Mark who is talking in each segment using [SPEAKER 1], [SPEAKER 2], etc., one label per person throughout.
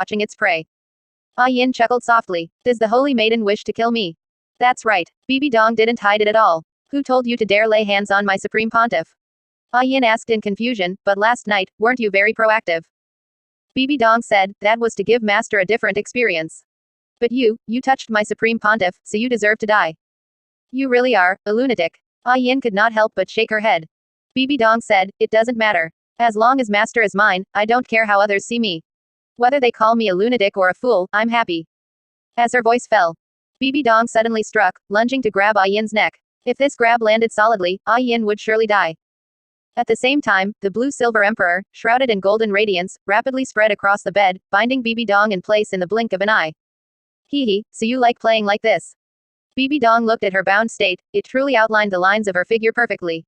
[SPEAKER 1] watching its prey. Yin chuckled softly. Does the holy maiden wish to kill me? That's right. Bibi Dong didn't hide it at all. Who told you to dare lay hands on my supreme pontiff? Yin asked in confusion, but last night, weren't you very proactive? Bibi Dong said, that was to give master a different experience. But you touched my supreme pontiff, so you deserve to die. You really are a lunatic. Yin could not help but shake her head. Bibi Dong said, it doesn't matter. As long as master is mine, I don't care how others see me. Whether they call me a lunatic or a fool, I'm happy. As her voice fell, Bibi Dong suddenly struck, lunging to grab Yin's neck. If this grab landed solidly, Yin would surely die. At the same time, the blue-silver emperor, shrouded in golden radiance, rapidly spread across the bed, binding Bibi Dong in place in the blink of an eye. Hee, so you like playing like this? Bibi Dong looked at her bound state, it truly outlined the lines of her figure perfectly.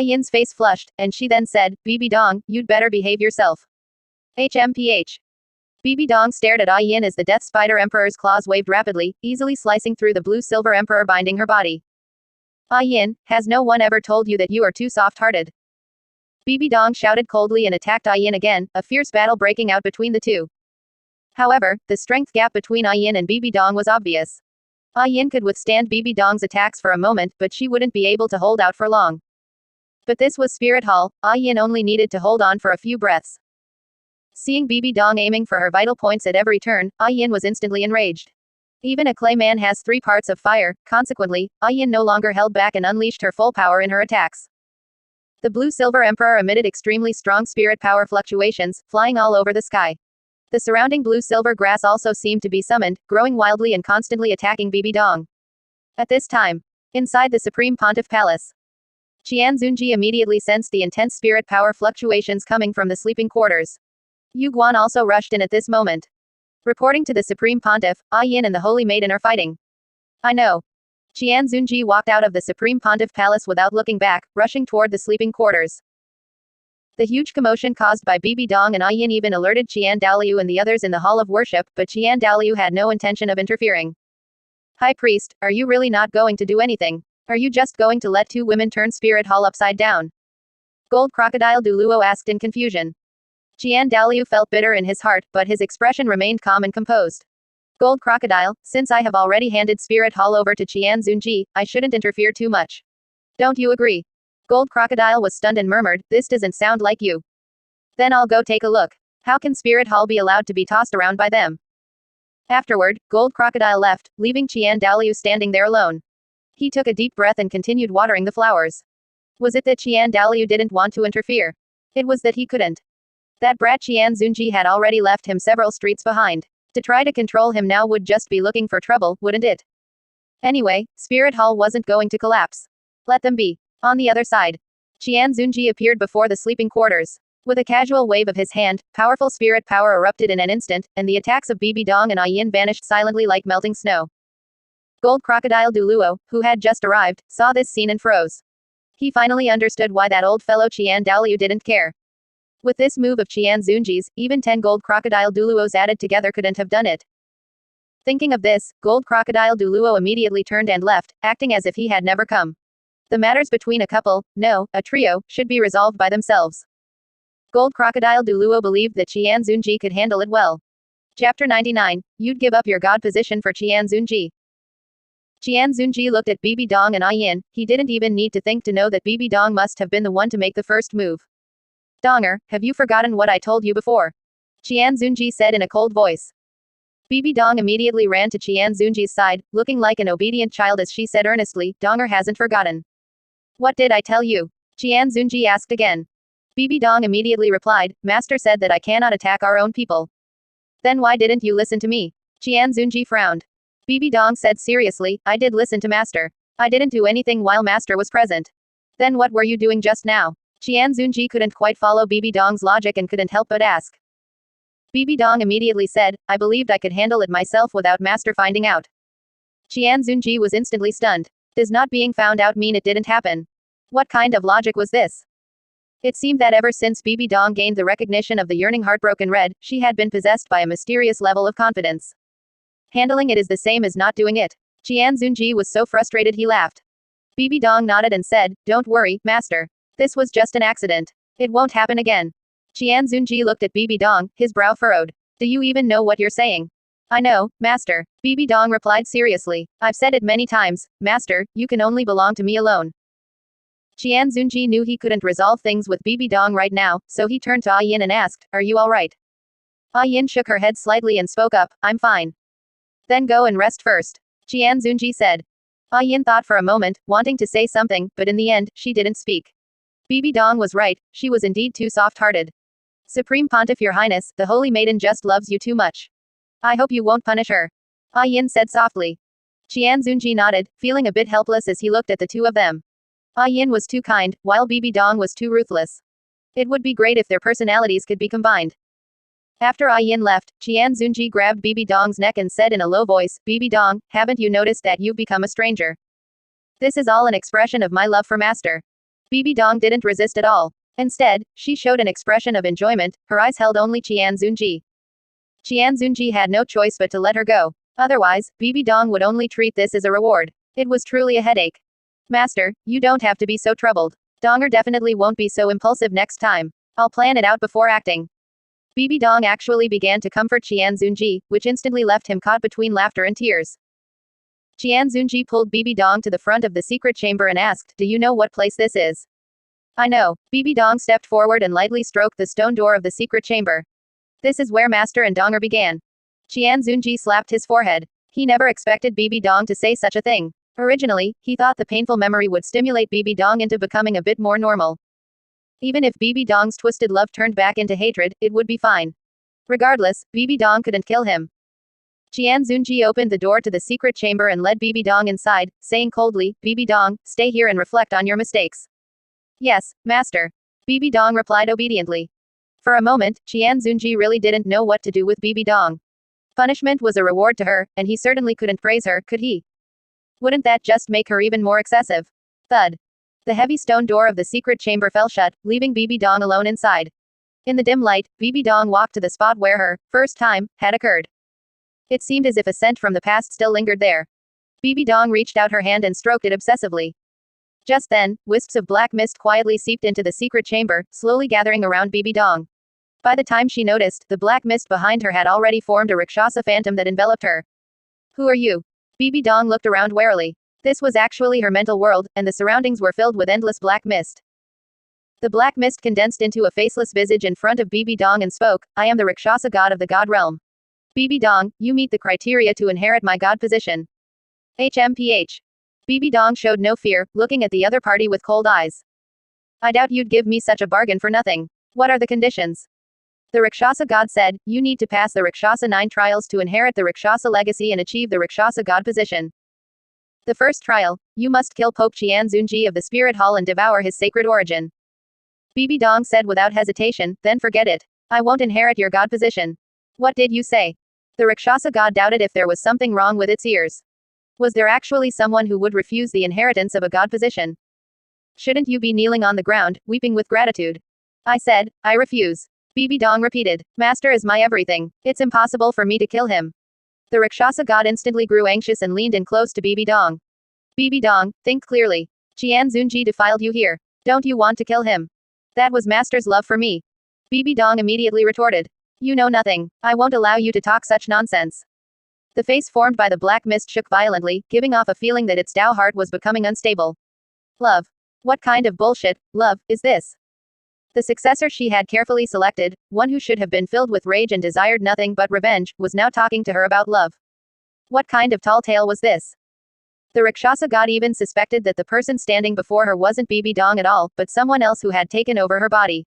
[SPEAKER 1] Yin's face flushed, and she then said, Bibi Dong, you'd better behave yourself. HMPH. Bibi Dong stared at Yin as the Death Spider Emperor's claws waved rapidly, easily slicing through the blue-silver emperor binding her body. Yin, has no one ever told you that you are too soft-hearted? Bibi Dong shouted coldly and attacked Yin again, a fierce battle breaking out between the two. However, the strength gap between Yin and Bibi Dong was obvious. Yin could withstand Bibi Dong's attacks for a moment, but she wouldn't be able to hold out for long. But this was Spirit Hall, Yin only needed to hold on for a few breaths. Seeing Bibi Dong aiming for her vital points at every turn, Yin was instantly enraged. Even a clay man has 3 parts of fire, consequently, Yin no longer held back and unleashed her full power in her attacks. The blue-silver emperor emitted extremely strong spirit power fluctuations, flying all over the sky. The surrounding blue-silver grass also seemed to be summoned, growing wildly and constantly attacking Bibi Dong. At this time, inside the Supreme Pontiff Palace, Qian Zunji immediately sensed the intense spirit power fluctuations coming from the sleeping quarters. Yu Guan also rushed in at this moment. Reporting to the Supreme Pontiff, Yin and the Holy Maiden are fighting. I know. Qian Zunji walked out of the Supreme Pontiff Palace without looking back, rushing toward the sleeping quarters. The huge commotion caused by Bibi Dong and Yin even alerted Qian Daoliu and the others in the Hall of Worship, but Qian Daoliu had no intention of interfering. High Priest, are you really not going to do anything? Are you just going to let 2 women turn Spirit Hall upside down? Gold Crocodile Duluo asked in confusion. Qian Daoliu felt bitter in his heart, but his expression remained calm and composed. Gold Crocodile, since I have already handed Spirit Hall over to Qian Zunji, I shouldn't interfere too much. Don't you agree? Gold Crocodile was stunned and murmured, this doesn't sound like you. Then I'll go take a look. How can Spirit Hall be allowed to be tossed around by them? Afterward, Gold Crocodile left, leaving Qian Daoliu standing there alone. He took a deep breath and continued watering the flowers. Was it that Qian Daoliu didn't want to interfere? It was that he couldn't. That brat Qian Zunji had already left him several streets behind. To try to control him now would just be looking for trouble, wouldn't it? Anyway, Spirit Hall wasn't going to collapse. Let them be. On the other side, Qian Zunji appeared before the sleeping quarters. With a casual wave of his hand, powerful spirit power erupted in an instant, and the attacks of Bibi Dong and Yin vanished silently like melting snow. Gold Crocodile Duluo, who had just arrived, saw this scene and froze. He finally understood why that old fellow Qian Daoliu didn't care. With this move of Qian Zunji's, even 10 Gold Crocodile Duluos added together couldn't have done it. Thinking of this, Gold Crocodile Duluo immediately turned and left, acting as if he had never come. The matters between a couple, no, a trio, should be resolved by themselves. Gold Crocodile Duluo believed that Qian Zunji could handle it well. Chapter 99, You'd give up your god position for Qian Zunji. Qian Zunji looked at Bibi Dong and Yin, he didn't even need to think to know that Bibi Dong must have been the one to make the first move. Donger, have you forgotten what I told you before? Qian Zunji said in a cold voice. Bibi Dong immediately ran to Qian Zunji's side, looking like an obedient child as she said earnestly, Donger hasn't forgotten. What did I tell you? Qian Zunji asked again. Bibi Dong immediately replied, Master said that I cannot attack our own people. Then why didn't you listen to me? Qian Zunji frowned. Bibi Dong said seriously, I did listen to Master. I didn't do anything while Master was present. Then what were you doing just now? Qian Zunji couldn't quite follow Bibi Dong's logic and couldn't help but ask. Bibi Dong immediately said, I believed I could handle it myself without Master finding out. Qian Zunji was instantly stunned. Does not being found out mean it didn't happen? What kind of logic was this? It seemed that ever since Bibi Dong gained the recognition of the yearning heartbroken red, she had been possessed by a mysterious level of confidence. Handling it is the same as not doing it. Qian Zunji was so frustrated he laughed. Bibi Dong nodded and said, Don't worry, Master. This was just an accident. It won't happen again. Qian Zunji looked at Bibi Dong, his brow furrowed. Do you even know what you're saying? I know, Master. Bibi Dong replied seriously. I've said it many times, Master, you can only belong to me alone. Qian Zunji knew he couldn't resolve things with Bibi Dong right now, so he turned to Yin and asked, Are you alright? Yin shook her head slightly and spoke up, I'm fine. Then go and rest first. Qian Zunji said. Yin thought for a moment, wanting to say something, but in the end, she didn't speak. Bibi Dong was right, she was indeed too soft-hearted. Supreme Pontiff Your Highness, the Holy Maiden just loves you too much. I hope you won't punish her. Yin said softly. Qian Zunji nodded, feeling a bit helpless as he looked at the two of them. Yin was too kind, while Bibi Dong was too ruthless. It would be great if their personalities could be combined. After Yin left, Qian Zunji grabbed Bibi Dong's neck and said in a low voice, Bibi Dong, haven't you noticed that you've become a stranger? This is all an expression of my love for Master. Bibi Dong didn't resist at all. Instead, she showed an expression of enjoyment, her eyes held only Qian Zunji. Qian Zunji had no choice but to let her go. Otherwise, Bibi Dong would only treat this as a reward. It was truly a headache. Master, you don't have to be so troubled. Donger definitely won't be so impulsive next time. I'll plan it out before acting. Bibi Dong actually began to comfort Qian Zunji, which instantly left him caught between laughter and tears. Qian Zunji pulled Bibi Dong to the front of the secret chamber and asked, Do you know what place this is? I know. Bibi Dong stepped forward and lightly stroked the stone door of the secret chamber. This is where Master and Donger began. Qian Zunji slapped his forehead. He never expected Bibi Dong to say such a thing. Originally, he thought the painful memory would stimulate Bibi Dong into becoming a bit more normal. Even if Bibi Dong's twisted love turned back into hatred, it would be fine. Regardless, Bibi Dong couldn't kill him. Qian Zunji opened the door to the secret chamber and led Bibi Dong inside, saying coldly, Bibi Dong, stay here and reflect on your mistakes. Yes, Master. Bibi Dong replied obediently. For a moment, Qian Zunji really didn't know what to do with Bibi Dong. Punishment was a reward to her, and he certainly couldn't praise her, could he? Wouldn't that just make her even more excessive? Thud. The heavy stone door of the secret chamber fell shut, leaving Bibi Dong alone inside. In the dim light, Bibi Dong walked to the spot where her first time had occurred. It seemed as if a scent from the past still lingered there. Bibi Dong reached out her hand and stroked it obsessively. Just then, wisps of black mist quietly seeped into the secret chamber, slowly gathering around Bibi Dong. By the time she noticed, the black mist behind her had already formed a Rakshasa phantom that enveloped her. Who are you? Bibi Dong looked around warily. This was actually her mental world, and the surroundings were filled with endless black mist. The black mist condensed into a faceless visage in front of Bibi Dong and spoke, I am the Rakshasa god of the god realm. Bibi Dong, you meet the criteria to inherit my god position. HMPH. Bibi Dong showed no fear, looking at the other party with cold eyes. I doubt you'd give me such a bargain for nothing. What are the conditions? The Rakshasa god said, you need to pass the Rakshasa 9 trials to inherit the Rakshasa legacy and achieve the Rakshasa god position. The first trial, you must kill Pope Qian Zunji of the Spirit Hall and devour his sacred origin. Bibi Dong said without hesitation, then forget it. I won't inherit your god position. What did you say? The Rakshasa god doubted if there was something wrong with its ears. Was there actually someone who would refuse the inheritance of a god position? Shouldn't you be kneeling on the ground, weeping with gratitude? I said, I refuse. Bibi Dong repeated, Master is my everything. It's impossible for me to kill him. The Rakshasa god instantly grew anxious and leaned in close to Bibi Dong. Bibi Dong, think clearly. Qian Zunji defiled you here. Don't you want to kill him? That was Master's love for me. Bibi Dong immediately retorted. You know nothing. I won't allow you to talk such nonsense. The face formed by the black mist shook violently, giving off a feeling that its Tao heart was becoming unstable. Love. What kind of bullshit, love, is this? The successor she had carefully selected, one who should have been filled with rage and desired nothing but revenge, was now talking to her about love. What kind of tall tale was this? The Rakshasa god even suspected that the person standing before her wasn't Bibi Dong at all, but someone else who had taken over her body.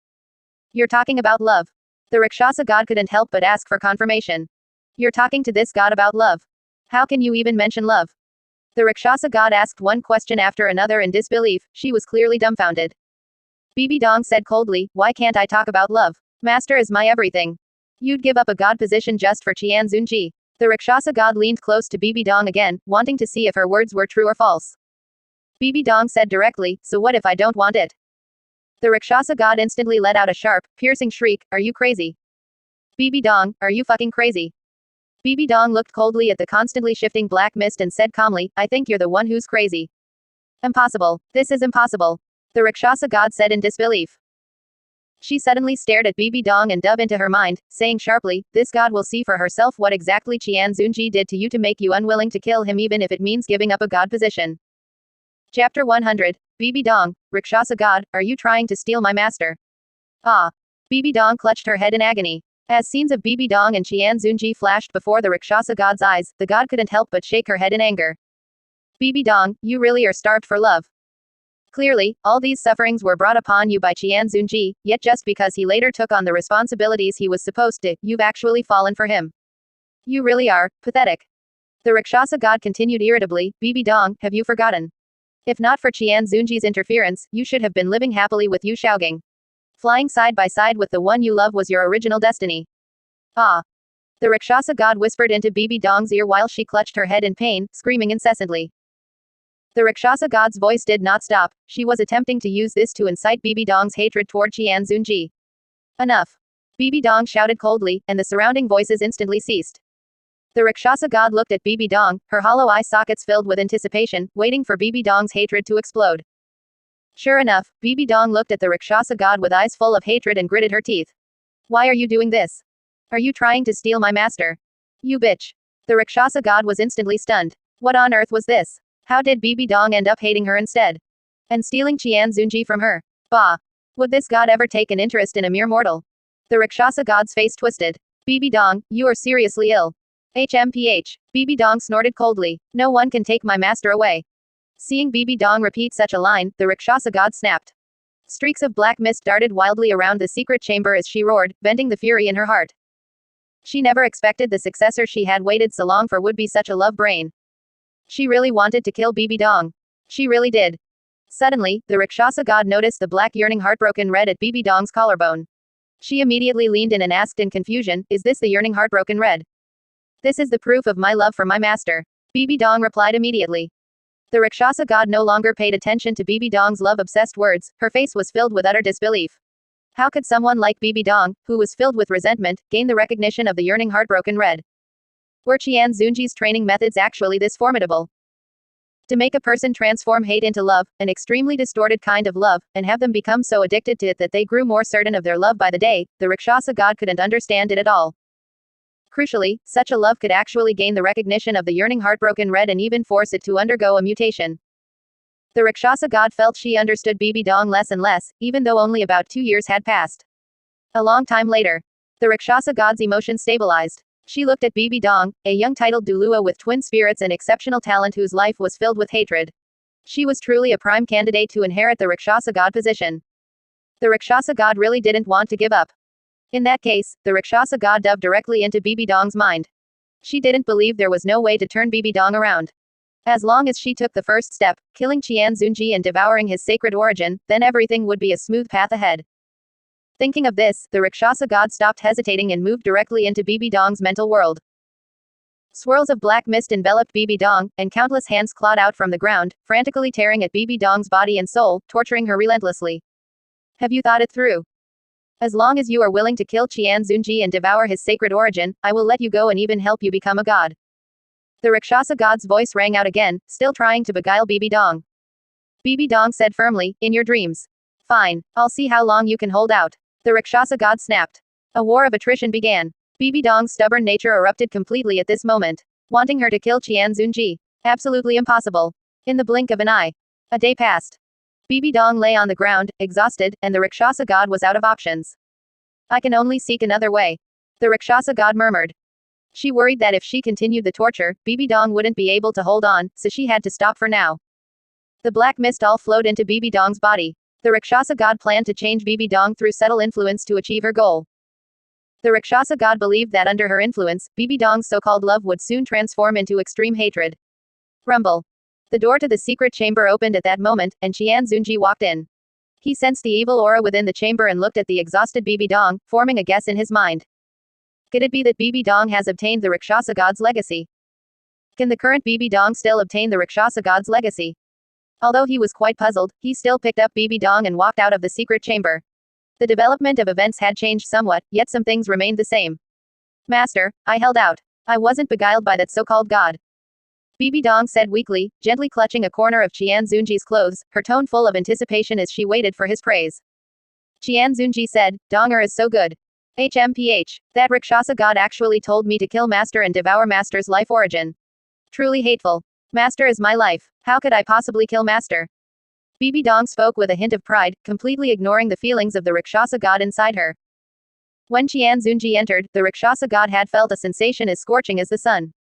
[SPEAKER 1] You're talking about love. The Rakshasa god couldn't help but ask for confirmation. You're talking to this god about love. How can you even mention love? The Rakshasa god asked one question after another in disbelief, she was clearly dumbfounded. Bibi Dong said coldly, why can't I talk about love? Master is my everything. You'd give up a god position just for Qian Zunji. The Rakshasa god leaned close to Bibi Dong again, wanting to see if her words were true or false. Bibi Dong said directly, so what if I don't want it? The Rakshasa god instantly let out a sharp, piercing shriek, are you crazy? Bibi Dong, are you fucking crazy? Bibi Dong looked coldly at the constantly shifting black mist and said calmly, I think you're the one who's crazy. Impossible. This is impossible. The Rakshasa god said in disbelief. She suddenly stared at Bibi Dong and dove into her mind, saying sharply, "This god will see for herself what exactly Qian Zunji did to you to make you unwilling to kill him even if it means giving up a god position." Chapter 100. Bibi Dong, Rakshasa god, are you trying to steal my master? Ah. Bibi Dong clutched her head in agony. As scenes of Bibi Dong and Qian Zunji flashed before the Rakshasa god's eyes, the god couldn't help but shake her head in anger. Bibi Dong, you really are starved for love. Clearly, all these sufferings were brought upon you by Qian Zunji, yet just because he later took on the responsibilities he was supposed to, you've actually fallen for him. You really are pathetic. The Rakshasa god continued irritably, Bibi Dong, have you forgotten? If not for Qian Zunji's interference, you should have been living happily with Yu Shaogang. Flying side by side with the one you love was your original destiny. Ah. The Rakshasa god whispered into Bibi Dong's ear while she clutched her head in pain, screaming incessantly. The Rakshasa god's voice did not stop. She was attempting to use this to incite Bibi Dong's hatred toward Qian Zunji. Enough. Bibi Dong shouted coldly, and the surrounding voices instantly ceased. The Rakshasa god looked at Bibi Dong, her hollow eye sockets filled with anticipation, waiting for Bibi Dong's hatred to explode. Sure enough, Bibi Dong looked at the Rakshasa god with eyes full of hatred and gritted her teeth. Why are you doing this? Are you trying to steal my master? You bitch. The Rakshasa god was instantly stunned. What on earth was this? How did Bibi Dong end up hating her instead? And stealing Qian Zunji from her? Bah. Would this god ever take an interest in a mere mortal? The Rakshasa god's face twisted. Bibi Dong, you are seriously ill. HMPH. Bibi Dong snorted coldly. No one can take my master away. Seeing Bibi Dong repeat such a line, the Rakshasa god snapped. Streaks of black mist darted wildly around the secret chamber as she roared, venting the fury in her heart. She never expected the successor she had waited so long for would be such a love brain. She really wanted to kill Bibi Dong. She really did. Suddenly, the Rakshasa god noticed the black yearning heartbroken red at Bibi Dong's collarbone. She immediately leaned in and asked in confusion, is this the yearning heartbroken red? This is the proof of my love for my master. Bibi Dong replied immediately. The Rakshasa god no longer paid attention to Bibi Dong's love-obsessed words, her face was filled with utter disbelief. How could someone like Bibi Dong, who was filled with resentment, gain the recognition of the yearning heartbroken red? Were Qian Zunji's training methods actually this formidable? To make a person transform hate into love, an extremely distorted kind of love, and have them become so addicted to it that they grew more certain of their love by the day, the Rakshasa god couldn't understand it at all. Crucially, such a love could actually gain the recognition of the yearning heartbroken red and even force it to undergo a mutation. The Rakshasa god felt she understood Bibi Dong less and less, even though only about 2 years had passed. A long time later, the Rakshasa god's emotions stabilized. She looked at Bibi Dong, a young titled Dulua with twin spirits and exceptional talent whose life was filled with hatred. She was truly a prime candidate to inherit the Rakshasa god position. The Rakshasa god really didn't want to give up. In that case, the Rakshasa god dove directly into Bibi Dong's mind. She didn't believe there was no way to turn Bibi Dong around. As long as she took the first step, killing Qian Zunji and devouring his sacred origin, then everything would be a smooth path ahead. Thinking of this, the Rakshasa god stopped hesitating and moved directly into Bibi Dong's mental world. Swirls of black mist enveloped Bibi Dong, and countless hands clawed out from the ground, frantically tearing at Bibi Dong's body and soul, torturing her relentlessly. Have you thought it through? As long as you are willing to kill Qian Zunji and devour his sacred origin, I will let you go and even help you become a god. The Rakshasa god's voice rang out again, still trying to beguile Bibi Dong. Bibi Dong said firmly, in your dreams. Fine, I'll see how long you can hold out. The Rakshasa god snapped. A war of attrition began. Bibi Dong's stubborn nature erupted completely at this moment. Wanting her to kill Qian Zunji. Absolutely impossible. In the blink of an eye. A day passed. Bibi Dong lay on the ground, exhausted, and the Rakshasa god was out of options. I can only seek another way. The Rakshasa god murmured. She worried that if she continued the torture, Bibi Dong wouldn't be able to hold on, so she had to stop for now. The black mist all flowed into Bibi Dong's body. The Rakshasa god planned to change Bibi Dong through subtle influence to achieve her goal. The Rakshasa god believed that under her influence, Bibi Dong's so-called love would soon transform into extreme hatred. Rumble. The door to the secret chamber opened at that moment, and Qian Zunji walked in. He sensed the evil aura within the chamber and looked at the exhausted Bibi Dong, forming a guess in his mind. Could it be that Bibi Dong has obtained the Rakshasa god's legacy? Can the current Bibi Dong still obtain the Rakshasa god's legacy? Although he was quite puzzled, he still picked up Bibi Dong and walked out of the secret chamber. The development of events had changed somewhat, yet some things remained the same. Master, I held out. I wasn't beguiled by that so-called god. Bibi Dong said weakly, gently clutching a corner of Qian Zunji's clothes, her tone full of anticipation as she waited for his praise. Qian Zunji said, Donger is so good. HMPH. That Rakshasa god actually told me to kill Master and devour Master's life origin. Truly hateful. Master is my life. How could I possibly kill Master? Bibi Dong spoke with a hint of pride, completely ignoring the feelings of the Rakshasa god inside her. When Qian Zunji entered, the Rakshasa god had felt a sensation as scorching as the sun.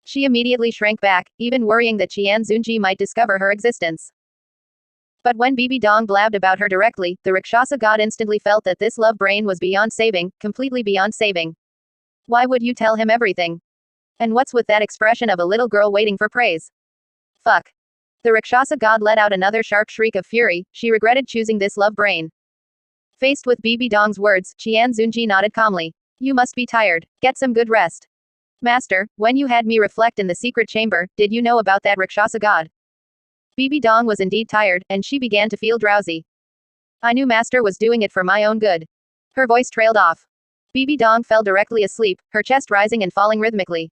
[SPEAKER 1] She immediately shrank back, even worrying that Qian Zunji might discover her existence. But when Bibi Dong blabbed about her directly, the Rakshasa god instantly felt that this love brain was beyond saving, completely beyond saving. Why would you tell him everything? And what's with that expression of a little girl waiting for praise? Fuck. The Rakshasa god let out another sharp shriek of fury. She regretted choosing this love brain. Faced with Bibi Dong's words, Qian Zunji nodded calmly. You must be tired. Get some good rest. Master, when you had me reflect in the secret chamber, did you know about that Rakshasa god? Bibi Dong was indeed tired, and she began to feel drowsy. I knew Master was doing it for my own good. Her voice trailed off. Bibi Dong fell directly asleep, her chest rising and falling rhythmically.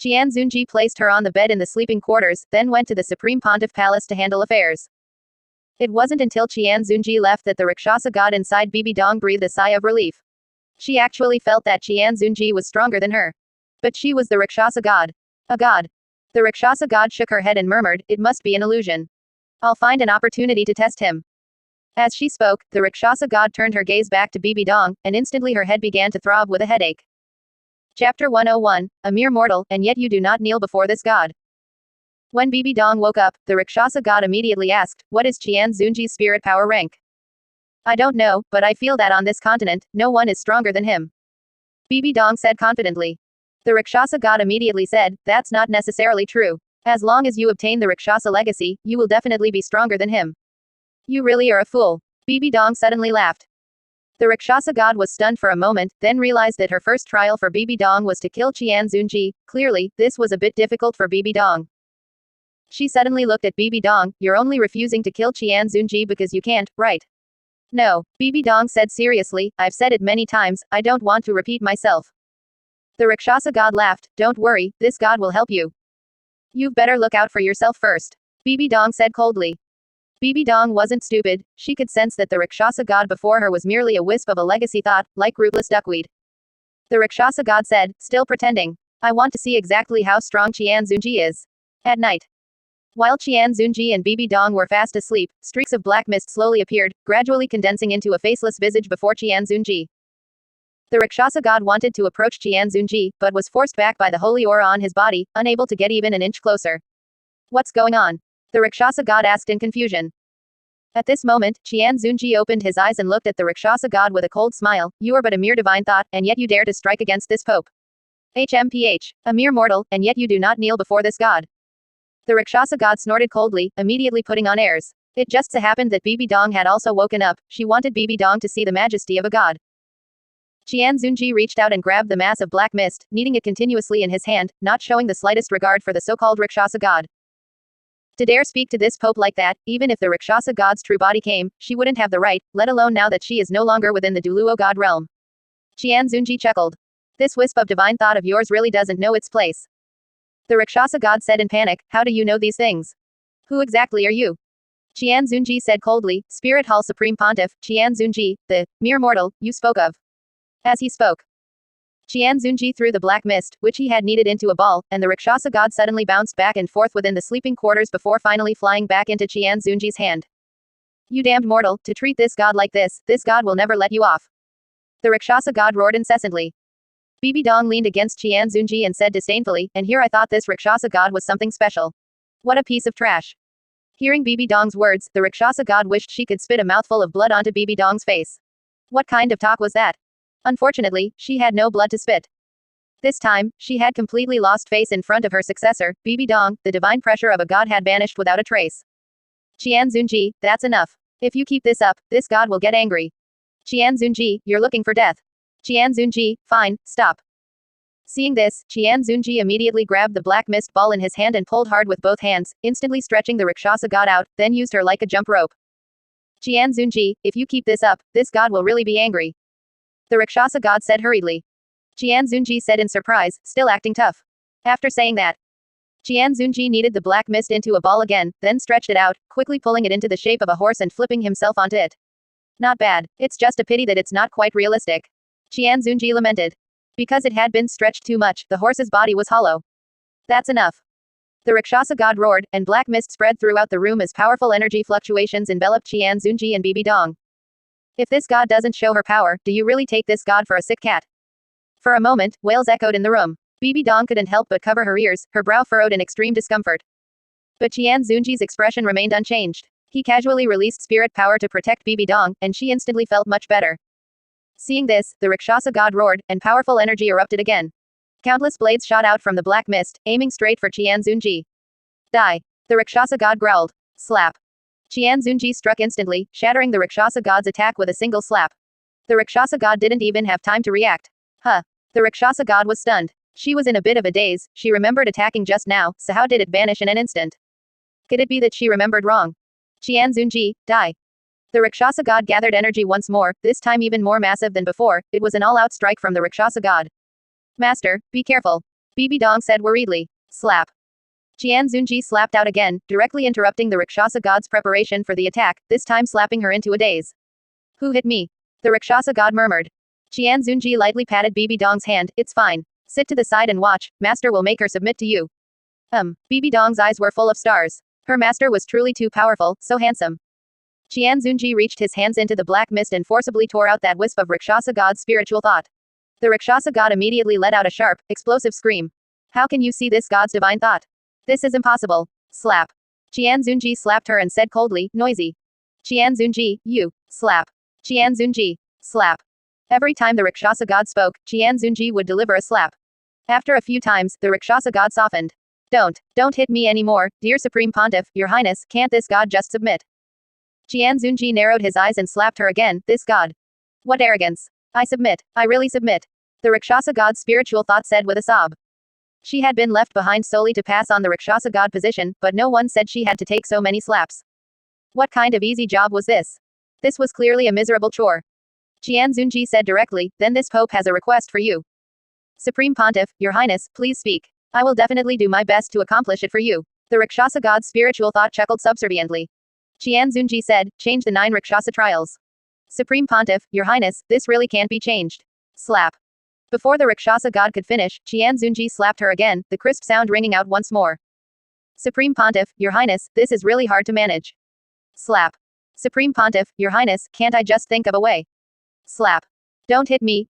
[SPEAKER 1] Qian Zunji placed her on the bed in the sleeping quarters, then went to the Supreme Pontiff Palace to handle affairs. It wasn't until Qian Zunji left that the Rakshasa god inside Bibi Dong breathed a sigh of relief. She actually felt that Qian Zunji was stronger than her. But she was the Rakshasa god. A god. The Rakshasa god shook her head and murmured, it must be an illusion. I'll find an opportunity to test him. As she spoke, the Rakshasa god turned her gaze back to Bibi Dong, and instantly her head began to throb with a headache. Chapter 101, A mere mortal, and yet you do not kneel before this god. When Bibi Dong woke up, the Rakshasa god immediately asked, what is Qian Zunji's spirit power rank? I don't know, but I feel that on this continent, no one is stronger than him. Bibi Dong said confidently. The Rakshasa god immediately said, that's not necessarily true. As long as you obtain the Rakshasa legacy, you will definitely be stronger than him. You really are a fool. Bibi Dong suddenly laughed. The Rakshasa god was stunned for a moment, then realized that her first trial for Bibi Dong was to kill Qian Zunji. Clearly, this was a bit difficult for Bibi Dong. She suddenly looked at Bibi Dong, you're only refusing to kill Qian Zunji because you can't, right? No, Bibi Dong said seriously, I've said it many times, I don't want to repeat myself. The Rakshasa god laughed, don't worry, this god will help you. You've better look out for yourself first. Bibi Dong said coldly. Bibi Dong wasn't stupid, she could sense that the Rakshasa god before her was merely a wisp of a legacy thought, like rootless duckweed. The Rakshasa god said, still pretending. I want to see exactly how strong Qian Zunji is. At night. While Qian Zunji and Bibi Dong were fast asleep, streaks of black mist slowly appeared, gradually condensing into a faceless visage before Qian Zunji. The Rakshasa god wanted to approach Qian Zunji, but was forced back by the holy aura on his body, unable to get even an inch closer. What's going on? The Rakshasa god asked in confusion. At this moment, Qian Zunji opened his eyes and looked at the Rakshasa god with a cold smile. You are but a mere divine thought, and yet you dare to strike against this pope. HMPH. A mere mortal, and yet you do not kneel before this god. The Rakshasa god snorted coldly, immediately putting on airs. It just so happened that Bibi Dong had also woken up. She wanted Bibi Dong to see the majesty of a god. Qian Zunji reached out and grabbed the mass of black mist, kneading it continuously in his hand, not showing the slightest regard for the so-called Rakshasa god. To dare speak to this pope like that, even if the Rakshasa god's true body came, she wouldn't have the right, let alone now that she is no longer within the Duluo god realm. Qian Zunji chuckled. This wisp of divine thought of yours really doesn't know its place. The Rakshasa god said in panic, how do you know these things? Who exactly are you? Qian Zunji said coldly, Spirit Hall Supreme Pontiff, Qian Zunji, the mere mortal you spoke of. As he spoke, Qian Zunji threw the black mist, which he had kneaded into a ball, and the Rakshasa god suddenly bounced back and forth within the sleeping quarters before finally flying back into Qian Zunji's hand. You damned mortal, to treat this god like this god will never let you off. The Rakshasa god roared incessantly. Bibi Dong leaned against Qian Zunji and said disdainfully, and here I thought this Rakshasa god was something special. What a piece of trash. Hearing Bibi Dong's words, the Rakshasa god wished she could spit a mouthful of blood onto Bibi Dong's face. What kind of talk was that? Unfortunately, she had no blood to spit. This time, she had completely lost face in front of her successor, Bibi Dong. The divine pressure of a god had vanished without a trace. Qian Zunji, that's enough. If you keep this up, this god will get angry. Qian Zunji, you're looking for death. Qian Zunji, fine, stop. Seeing this, Qian Zunji immediately grabbed the black mist ball in his hand and pulled hard with both hands, instantly stretching the Rakshasa god out, then used her like a jump rope. Qian Zunji, if you keep this up, this god will really be angry. The Rakshasa god said hurriedly. Qian Zunji said in surprise, still acting tough. After saying that, Qian Zunji kneaded the black mist into a ball again, then stretched it out, quickly pulling it into the shape of a horse and flipping himself onto it. Not bad. It's just a pity that it's not quite realistic. Qian Zunji lamented. Because it had been stretched too much, the horse's body was hollow. That's enough. The Rakshasa god roared, and black mist spread throughout the room as powerful energy fluctuations enveloped Qian Zunji and Bibi Dong. If this god doesn't show her power, do you really take this god for a sick cat? For a moment, wails echoed in the room. Bibi Dong couldn't help but cover her ears, her brow furrowed in extreme discomfort. But Qian Zunji's expression remained unchanged. He casually released spirit power to protect Bibi Dong, and she instantly felt much better. Seeing this, the Rakshasa god roared, and powerful energy erupted again. Countless blades shot out from the black mist, aiming straight for Qian Zunji. Die. The Rakshasa god growled. Slap. Qian Zunji struck instantly, shattering the Rakshasa god's attack with a single slap. The Rakshasa god didn't even have time to react. Huh. The Rakshasa god was stunned. She was in a bit of a daze, she remembered attacking just now, so how did it vanish in an instant? Could it be that she remembered wrong? Qian Zunji, die. The Rakshasa god gathered energy once more, this time even more massive than before. It was an all-out strike from the Rakshasa god. Master, be careful. Bibi Dong said worriedly. Slap. Qian Zunji slapped out again, directly interrupting the Rakshasa god's preparation for the attack, this time slapping her into a daze. Who hit me? The Rakshasa god murmured. Qian Zunji lightly patted Bibi Dong's hand. It's fine. Sit to the side and watch, master will make her submit to you. Bibi Dong's eyes were full of stars. Her master was truly too powerful, so handsome. Qian Zunji reached his hands into the black mist and forcibly tore out that wisp of Rakshasa god's spiritual thought. The Rakshasa god immediately let out a sharp, explosive scream. How can you see this god's divine thought? This is impossible. Slap. Qian Zunji slapped her and said coldly, noisy. Qian Zunji, you. Slap. Qian Zunji. Slap. Every time the Rakshasa god spoke, Qian Zunji would deliver a slap. After a few times, the Rakshasa god softened. Don't hit me anymore, dear Supreme Pontiff, Your Highness, can't this god just submit? Qian Zunji narrowed his eyes and slapped her again, this god. What arrogance. I submit, I really submit. The Rakshasa god's spiritual thought said with a sob. She had been left behind solely to pass on the Rakshasa god position, but no one said she had to take so many slaps. What kind of easy job was this? This was clearly a miserable chore. Qian Zunji said directly, then this Pope has a request for you. Supreme Pontiff, Your Highness, please speak. I will definitely do my best to accomplish it for you. The Rakshasa god's spiritual thought chuckled subserviently. Qian Zunji said, change the 9 Rakshasa trials. Supreme Pontiff, Your Highness, this really can't be changed. Slap. Before the Rakshasa god could finish, Qian Zunji slapped her again, the crisp sound ringing out once more. Supreme Pontiff, Your Highness, this is really hard to manage. Slap. Supreme Pontiff, Your Highness, can't I just think of a way? Slap. Don't hit me,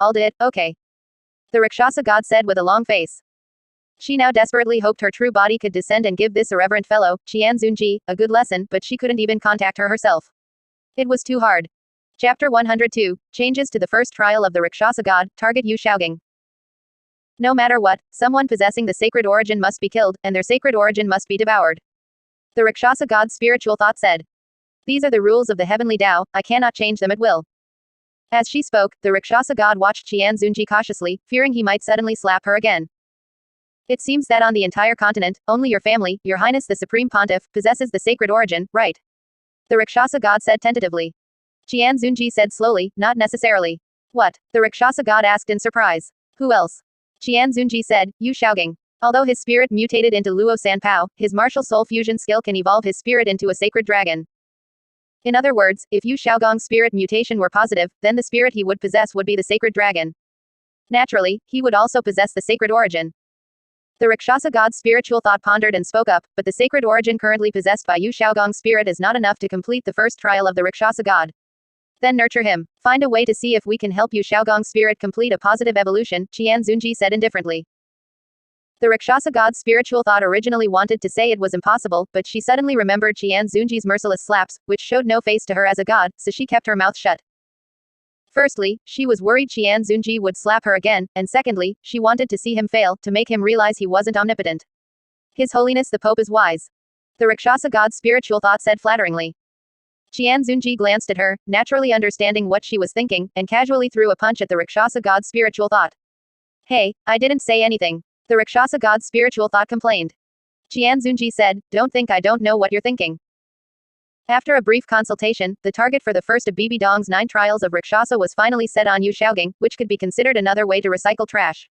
[SPEAKER 1] I'll do it, okay. The Rakshasa god said with a long face. She now desperately hoped her true body could descend and give this irreverent fellow, Qian Zunji, a good lesson, but she couldn't even contact her herself. It was too hard. Chapter 102, Changes to the first trial of the Rakshasa god, target Yu Xiaogang. No matter what, someone possessing the sacred origin must be killed, and their sacred origin must be devoured. The Rakshasa god's spiritual thought said. These are the rules of the heavenly Tao, I cannot change them at will. As she spoke, the Rakshasa god watched Qian Zunji cautiously, fearing he might suddenly slap her again. It seems that on the entire continent, only your family, Your Highness the Supreme Pontiff, possesses the sacred origin, right? The Rakshasa god said tentatively. Qian Zunji said slowly, not necessarily. What? The Rakshasa god asked in surprise. Who else? Qian Zunji said, Yu Xiaogang. Although his spirit mutated into Luo Sanpao, his martial soul fusion skill can evolve his spirit into a sacred dragon. In other words, if Yu Xiaogang's spirit mutation were positive, then the spirit he would possess would be the sacred dragon. Naturally, he would also possess the sacred origin. The Rakshasa god's spiritual thought pondered and spoke up, but the sacred origin currently possessed by Yu Xiaogang's spirit is not enough to complete the first trial of the Rakshasa god. Then nurture him. Find a way to see if we can help Yu Xiaogang's spirit complete a positive evolution, Qian Zunji said indifferently. The Rakshasa god's spiritual thought originally wanted to say it was impossible, but she suddenly remembered Qian Zunji's merciless slaps, which showed no face to her as a god, so she kept her mouth shut. Firstly, she was worried Qian Zunji would slap her again, and secondly, she wanted to see him fail, to make him realize he wasn't omnipotent. His Holiness the Pope is wise. The Rakshasa god's spiritual thought said flatteringly. Qian Zunji glanced at her, naturally understanding what she was thinking, and casually threw a punch at the Rakshasa god's spiritual thought. Hey, I didn't say anything. The Rakshasa god's spiritual thought complained. Qian Zunji said, don't think I don't know what you're thinking. After a brief consultation, the target for the first of Bibi Dong's 9 trials of Rakshasa was finally set on Yu Xiaogang, which could be considered another way to recycle trash.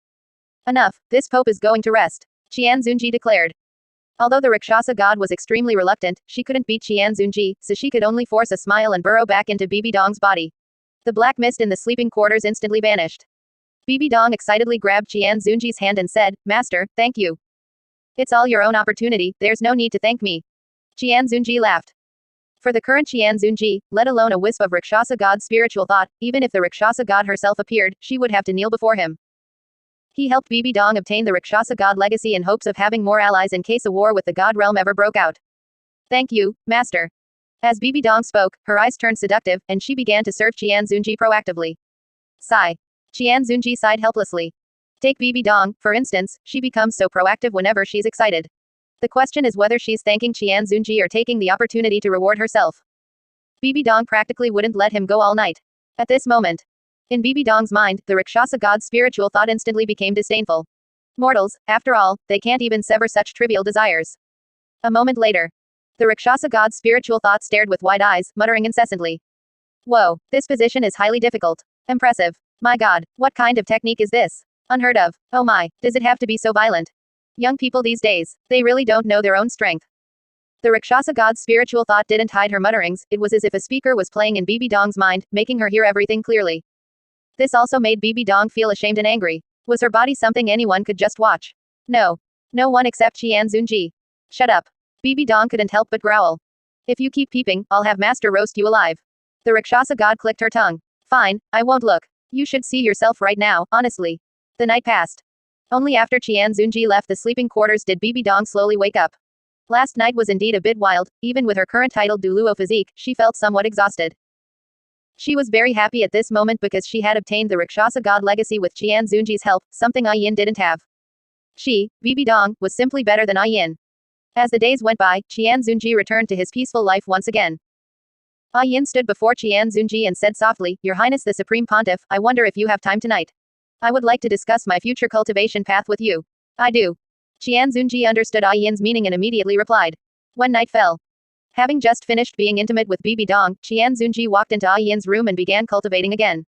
[SPEAKER 1] Enough, this Pope is going to rest. Qian Zunji declared. Although the Rakshasa god was extremely reluctant, she couldn't beat Qian Zunji, so she could only force a smile and burrow back into Bibi Dong's body. The black mist in the sleeping quarters instantly vanished. Bibi Dong excitedly grabbed Qian Zunji's hand and said, "Master, thank you. It's all your own opportunity, there's no need to thank me." Qian Zunji laughed. For the current Qian Zunji, let alone a wisp of Rakshasa god's spiritual thought, even if the Rakshasa god herself appeared, she would have to kneel before him. He helped Bibi Dong obtain the Rakshasa god legacy in hopes of having more allies in case a war with the god realm ever broke out. "Thank you, master." As Bibi Dong spoke, her eyes turned seductive, and she began to serve Qian Zunji proactively. Sigh. Qian Zunji sighed helplessly. Take Bibi Dong, for instance, she becomes so proactive whenever she's excited. The question is whether she's thanking Qian Zunji or taking the opportunity to reward herself. Bibi Dong practically wouldn't let him go all night. At this moment, in Bibi Dong's mind, the Rakshasa god's spiritual thought instantly became disdainful. Mortals, after all, they can't even sever such trivial desires. A moment later, the Rakshasa god's spiritual thought stared with wide eyes, muttering incessantly. Whoa, this position is highly difficult. Impressive. My god, what kind of technique is this? Unheard of. Oh my, does it have to be so violent? Young people these days, they really don't know their own strength. The Rakshasa god's spiritual thought didn't hide her mutterings, it was as if a speaker was playing in Bibi Dong's mind, making her hear everything clearly. This also made Bibi Dong feel ashamed and angry. Was her body something anyone could just watch? No. No one except Qian Zunji. Shut up. Bibi Dong couldn't help but growl. If you keep peeping, I'll have master roast you alive. The Rakshasa god clicked her tongue. Fine, I won't look. You should see yourself right now, honestly. The night passed. Only after Qian Zunji left the sleeping quarters did Bibi Dong slowly wake up. Last night was indeed a bit wild, even with her current titled Duluo physique, she felt somewhat exhausted. She was very happy at this moment because she had obtained the Rakshasa god legacy with Qian Zunji's help, something N.A.N. didn't have. She, Bibi Dong, was simply better than N.A.N. As the days went by, Qian Zunji returned to his peaceful life once again. N.A.N. stood before Qian Zunji and said softly, "Your Highness the Supreme Pontiff, I wonder if you have time tonight. I would like to discuss my future cultivation path with you." "I do." Qian Zunji understood N.A.N.'s meaning and immediately replied. When night fell, having just finished being intimate with Bibi Dong, Qian Zunji walked into N.A.N.'s room and began cultivating again.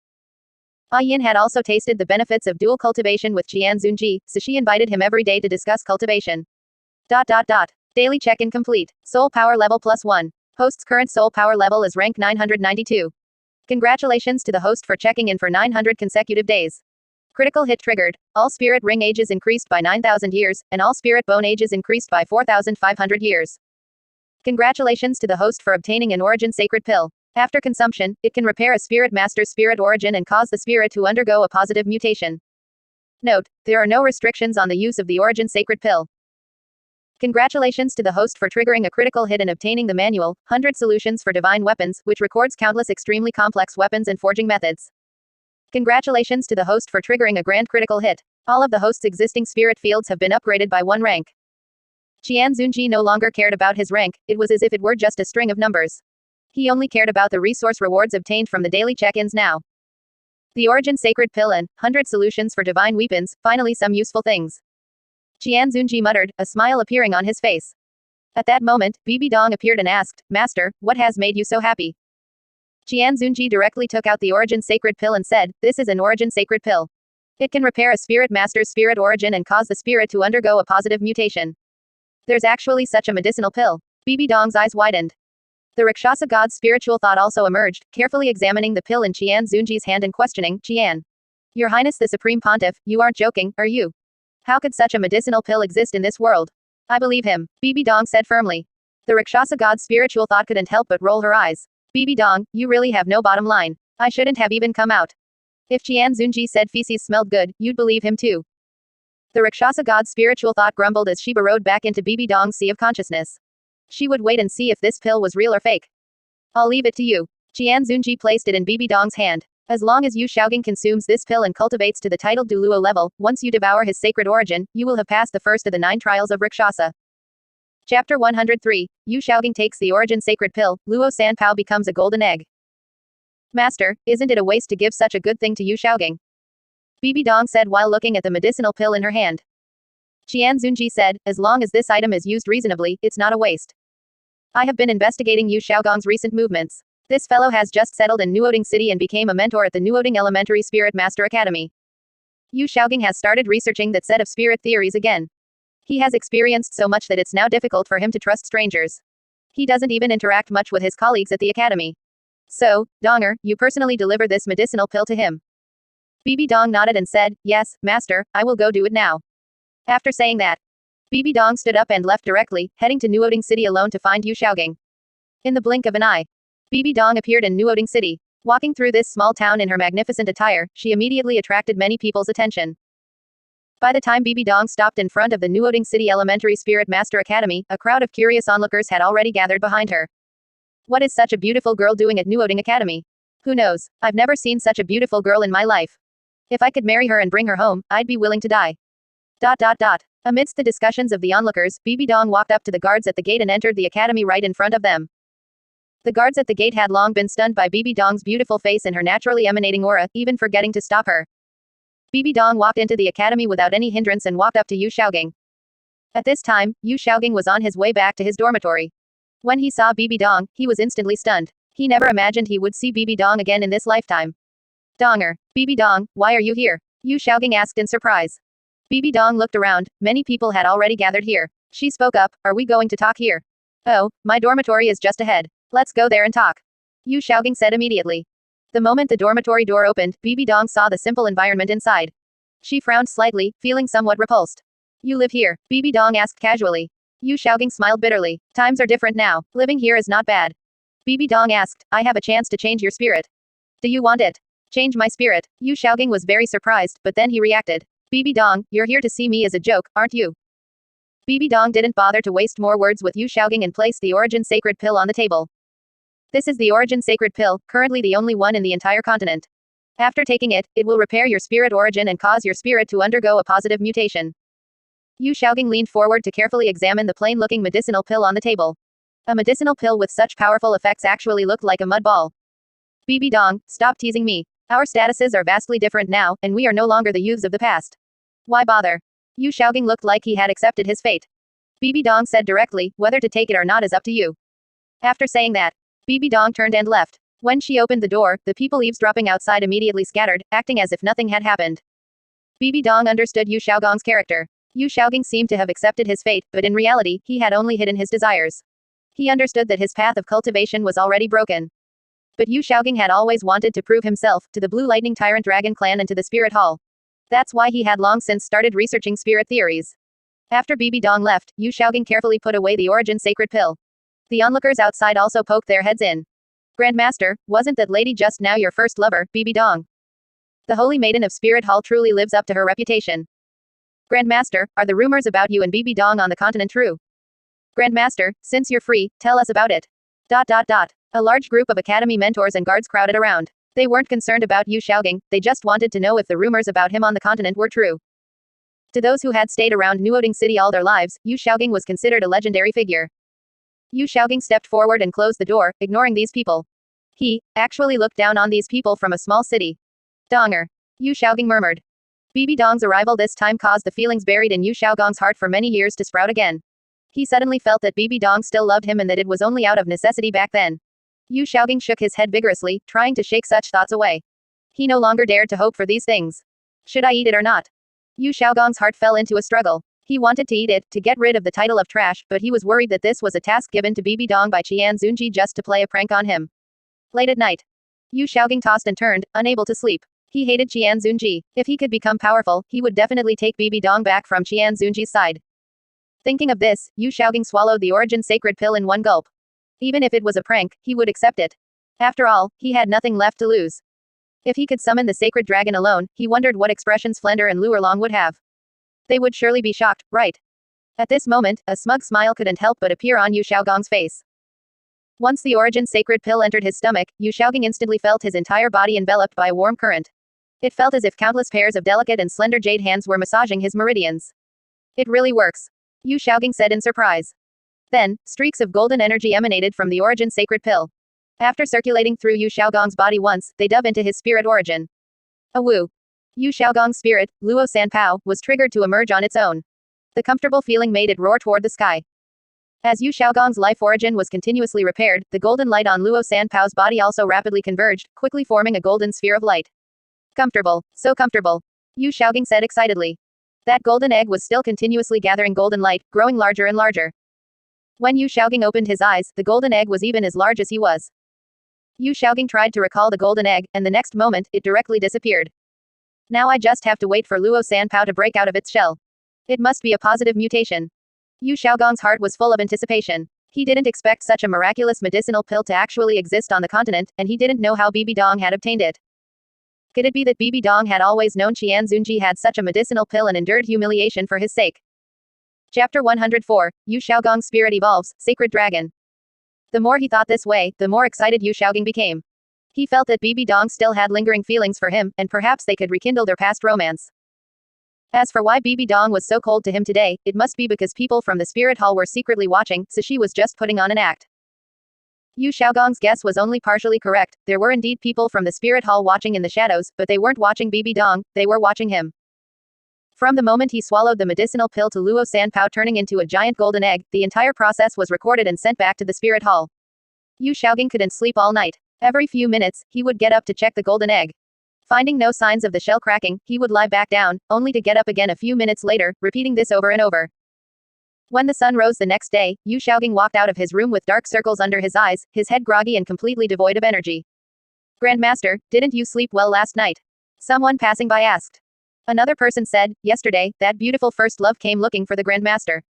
[SPEAKER 1] N.A.N. had also tasted the benefits of dual cultivation with Qian Zunji, so she invited him every day to discuss cultivation. Daily check-in complete. Soul power level +1. Host's current soul power level is rank 992. Congratulations to the host for checking in for 900 consecutive days. Critical hit triggered. All spirit ring ages increased by 9,000 years, and all spirit bone ages increased by 4,500 years. Congratulations to the host for obtaining an origin sacred pill. After consumption, it can repair a spirit master's spirit origin and cause the spirit to undergo a positive mutation. Note, there are no restrictions on the use of the origin sacred pill. Congratulations to the host for triggering a critical hit and obtaining the manual, 100 Solutions for Divine Weapons, which records countless extremely complex weapons and forging methods. Congratulations to the host for triggering a grand critical hit. All of the host's existing spirit fields have been upgraded by 1 rank. Qian Zunji no longer cared about his rank, it was as if it were just a string of numbers. He only cared about the resource rewards obtained from the daily check-ins now. The Origin Sacred Pill and 100 Solutions for Divine Weapons, finally some useful things. Qian Zunji muttered, a smile appearing on his face. At that moment, Bibi Dong appeared and asked, "Master, what has made you so happy?" Qian Zunji directly took out the Origin Sacred Pill and said, "This is an Origin Sacred Pill. It can repair a spirit master's spirit origin and cause the spirit to undergo a positive mutation." There's actually such a medicinal pill. Bibi Dong's eyes widened. The Rakshasa god's spiritual thought also emerged, carefully examining the pill in Qian Zunji's hand and questioning, "Qian, Your Highness the Supreme Pontiff, you aren't joking, are you? How could such a medicinal pill exist in this world?" "I believe him," Bibi Dong said firmly. The Rakshasa god's spiritual thought couldn't help but roll her eyes. "Bibi Dong, you really have no bottom line. I shouldn't have even come out. If Qian Zunji said feces smelled good, you'd believe him too." The Rakshasa god's spiritual thought grumbled as she burrowed back into Bibi Dong's sea of consciousness. She would wait and see if this pill was real or fake. "I'll leave it to you." Qian Zunji placed it in Bibi Dong's hand. "As long as Yu Shaogang consumes this pill and cultivates to the titled Duluo level, once you devour his sacred origin, you will have passed the first of the 9 trials of Rakshasa." Chapter 103. Yu Shaogang takes the origin sacred pill, Luo Sanpao becomes a golden egg. "Master, isn't it a waste to give such a good thing to Yu Shaogang?" Bibi Dong said while looking at the medicinal pill in her hand. Qian Zunji said, "As long as this item is used reasonably, it's not a waste. I have been investigating Yu Shaogang's recent movements. This fellow has just settled in N.A.N. City and became a mentor at the N.A.N. Elementary Spirit Master Academy. Yu Shaogang has started researching that set of spirit theories again. He has experienced so much that it's now difficult for him to trust strangers. He doesn't even interact much with his colleagues at the academy. So, Donger, you personally deliver this medicinal pill to him. BB Dong nodded and said, yes, master, I will go do it now. After saying that, BB Dong stood up and left directly, heading to N.A.N City alone to find Yu Xiaogang. In the blink of an eye, BB Dong appeared in N.A.N City. Walking through this small town in her magnificent attire, she immediately attracted many people's attention. By the time BB Dong stopped in front of the N.A.N City Elementary Spirit Master Academy, a crowd of curious onlookers had already gathered behind her. What is such a beautiful girl doing at N.A.N Academy? Who knows? I've never seen such a beautiful girl in my life. If I could marry her and bring her home, I'd be willing to die. ... Amidst the discussions of the onlookers, BB Dong walked up to the guards at the gate and entered the academy right in front of them. The guards at the gate had long been stunned by BB Dong's beautiful face and her naturally emanating aura, even forgetting to stop her. BB Dong walked into the academy without any hindrance and walked up to Yu Xiaogang. At this time, Yu Xiaogang was on his way back to his dormitory. When he saw BB Dong, he was instantly stunned. He never imagined he would see BB Dong again in this lifetime. Donger, BB Dong, why are you here? Yu Xiaogang asked in surprise. BB Dong looked around. Many people had already gathered here. She spoke up, are we going to talk here? Oh, my dormitory is just ahead. Let's go there and talk. Yu Xiaogang said immediately. The moment the dormitory door opened, BB Dong saw the simple environment inside. She frowned slightly, feeling somewhat repulsed. You live here? BB Dong asked casually. Yu Xiaogang smiled bitterly. Times are different now. Living here is not bad. BB Dong asked, I have a chance to change your spirit. Do you want it? Change my spirit? Yu Xiaogang was very surprised, but then he reacted. BB Dong, you're here to see me as a joke, aren't you? BB Dong didn't bother to waste more words with Yu Xiaogang and placed the Origin Sacred Pill on the table. This is the Origin Sacred Pill, currently the only one in the entire continent. After taking it, it will repair your spirit origin and cause your spirit to undergo a positive mutation. Yu Xiaogang leaned forward to carefully examine the plain-looking medicinal pill on the table. A medicinal pill with such powerful effects actually looked like a mud ball. BB Dong, stop teasing me. Our statuses are vastly different now, and we are no longer the youths of the past. Why bother? Yu Xiaogang looked like he had accepted his fate. BB Dong said directly, whether to take it or not is up to you. After saying that, BB Dong turned and left. When she opened the door, the people eavesdropping outside immediately scattered, acting as if nothing had happened. BB Dong understood Yu Xiaogang's character. Yu Xiaogang seemed to have accepted his fate, but in reality, he had only hidden his desires. He understood that his path of cultivation was already broken. But Yu Xiaogang had always wanted to prove himself, to the Blue Lightning Tyrant Dragon clan and to the Spirit Hall. That's why he had long since started researching spirit theories. After BB Dong left, Yu Xiaogang carefully put away the Origin Sacred Pill. The onlookers outside also poked their heads in. Grandmaster, wasn't that lady just now your first lover, BB Dong? The Holy Maiden of Spirit Hall truly lives up to her reputation. Grandmaster, are the rumors about you and BB Dong on the continent true? Grandmaster, since you're free, tell us about it. ... A large group of academy mentors and guards crowded around. They weren't concerned about Yu Xiaogang, they just wanted to know if the rumors about him on the continent were true. To those who had stayed around N.A.N City all their lives, Yu Xiaogang was considered a legendary figure. Yu Xiaogang stepped forward and closed the door, ignoring these people. He actually looked down on these people from a small city. Donger. Yu Xiaogang murmured. BB Dong's arrival this time caused the feelings buried in Yu Xiaogang's heart for many years to sprout again. He suddenly felt that BB Dong still loved him and that it was only out of necessity back then. Yu Xiaogang shook his head vigorously, trying to shake such thoughts away. He no longer dared to hope for these things. Should I eat it or not? Yu Xiaogang's heart fell into a struggle. He wanted to eat it, to get rid of the title of trash, but he was worried that this was a task given to BB Dong by Qian Zunji just to play a prank on him. Late at night, Yu Xiaogang tossed and turned, unable to sleep. He hated Qian Zunji. If he could become powerful, he would definitely take BB Dong back from Qian Zunji's side. Thinking of this, Yu Xiaogang swallowed the Origin Sacred Pill in one gulp. Even if it was a prank, he would accept it. After all, he had nothing left to lose. If he could summon the sacred dragon alone, he wondered what expressions Flender and Luerlong would have. They would surely be shocked, right? At this moment, a smug smile couldn't help but appear on Yu Xiaogang's face. Once the Origin Sacred Pill entered his stomach, Yu Xiaogang instantly felt his entire body enveloped by a warm current. It felt as if countless pairs of delicate and slender jade hands were massaging his meridians. It really works, Yu Xiaogang said in surprise. Then, streaks of golden energy emanated from the Origin Sacred Pill. After circulating through Yu Xiaogang's body once, they dove into his spirit origin. A woo. Yu Xiaogang's spirit, Luo Sanpao, was triggered to emerge on its own. The comfortable feeling made it roar toward the sky. As Yu Xiaogang's life origin was continuously repaired, the golden light on Luo Sanpao's body also rapidly converged, quickly forming a golden sphere of light. Comfortable. So comfortable. Yu Xiaogang said excitedly. That golden egg was still continuously gathering golden light, growing larger and larger. When Yu Xiaogang opened his eyes, the golden egg was even as large as he was. Yu Xiaogang tried to recall the golden egg, and the next moment, it directly disappeared. Now I just have to wait for Luo Sanpao to break out of its shell. It must be a positive mutation. Yu Xiaogang's heart was full of anticipation. He didn't expect such a miraculous medicinal pill to actually exist on the continent, and he didn't know how Bibi Dong had obtained it. Could it be that Bibi Dong had always known Qian Zunji had such a medicinal pill and endured humiliation for his sake? Chapter 104, Yu Xiaogang's Spirit Evolves, Sacred Dragon. The more he thought this way, the more excited Yu Xiaogang became. He felt that Bibi Dong still had lingering feelings for him, and perhaps they could rekindle their past romance. As for why Bibi Dong was so cold to him today, it must be because people from the spirit hall were secretly watching, so she was just putting on an act. Yu Xiaogang's guess was only partially correct. There were indeed people from the spirit hall watching in the shadows, but they weren't watching Bibi Dong, they were watching him. From the moment he swallowed the medicinal pill to Luo Sanpao turning into a giant golden egg, the entire process was recorded and sent back to the spirit hall. Yu Xiaogang couldn't sleep all night. Every few minutes, he would get up to check the golden egg. Finding no signs of the shell cracking, he would lie back down, only to get up again a few minutes later, repeating this over and over. When the sun rose the next day, Yu Xiaogang walked out of his room with dark circles under his eyes, his head groggy and completely devoid of energy. Grandmaster, didn't you sleep well last night? Someone passing by asked. Another person said, yesterday, that beautiful first love came looking for the Grandmaster.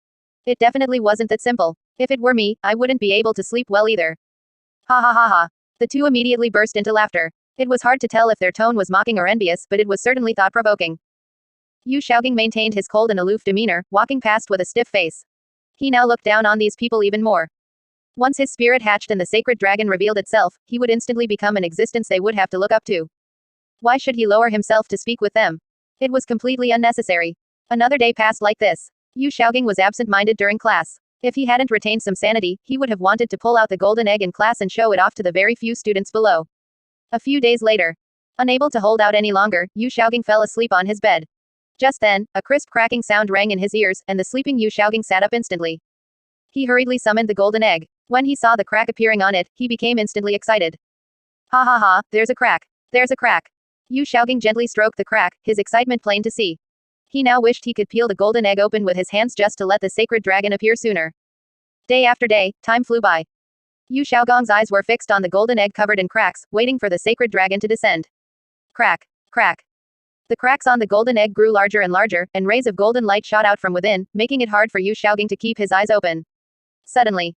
[SPEAKER 1] It definitely wasn't that simple. If it were me, I wouldn't be able to sleep well either. Ha ha ha ha. The two immediately burst into laughter. It was hard to tell if their tone was mocking or envious, but it was certainly thought-provoking. Yu Xiaogang maintained his cold and aloof demeanor, walking past with a stiff face. He now looked down on these people even more. Once his spirit hatched and the sacred dragon revealed itself, he would instantly become an existence they would have to look up to. Why should he lower himself to speak with them? It was completely unnecessary. Another day passed like this. Yu Xiaogang was absent-minded during class. If he hadn't retained some sanity, he would have wanted to pull out the golden egg in class and show it off to the very few students below. A few days later. Unable to hold out any longer, Yu Xiaogang fell asleep on his bed. Just then, a crisp cracking sound rang in his ears, and the sleeping Yu Xiaogang sat up instantly. He hurriedly summoned the golden egg. When he saw the crack appearing on it, he became instantly excited. Ha ha ha, there's a crack. There's a crack. Yu Xiaogang gently stroked the crack, his excitement plain to see. He now wished he could peel the golden egg open with his hands just to let the sacred dragon appear sooner. Day after day, time flew by. Yu Xiaogang's eyes were fixed on the golden egg covered in cracks, waiting for the sacred dragon to descend. Crack. Crack. The cracks on the golden egg grew larger and larger, and rays of golden light shot out from within, making it hard for Yu Xiaogang to keep his eyes open. Suddenly,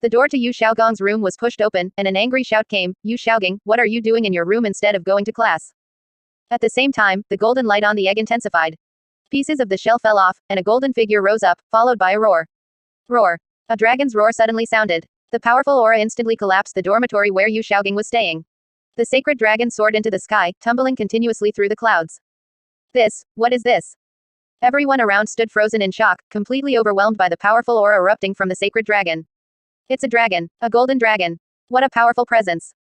[SPEAKER 1] the door to Yu Xiaogang's room was pushed open, and an angry shout came, "Yu Xiaogang, what are you doing in your room instead of going to class?" At the same time, the golden light on the egg intensified. Pieces of the shell fell off, and a golden figure rose up, followed by a roar. Roar. A dragon's roar suddenly sounded. The powerful aura instantly collapsed the dormitory where Yu Xiaogang was staying. The sacred dragon soared into the sky, tumbling continuously through the clouds. What is this? Everyone around stood frozen in shock, completely overwhelmed by the powerful aura erupting from the sacred dragon. It's a dragon, a golden dragon. What a powerful presence. ...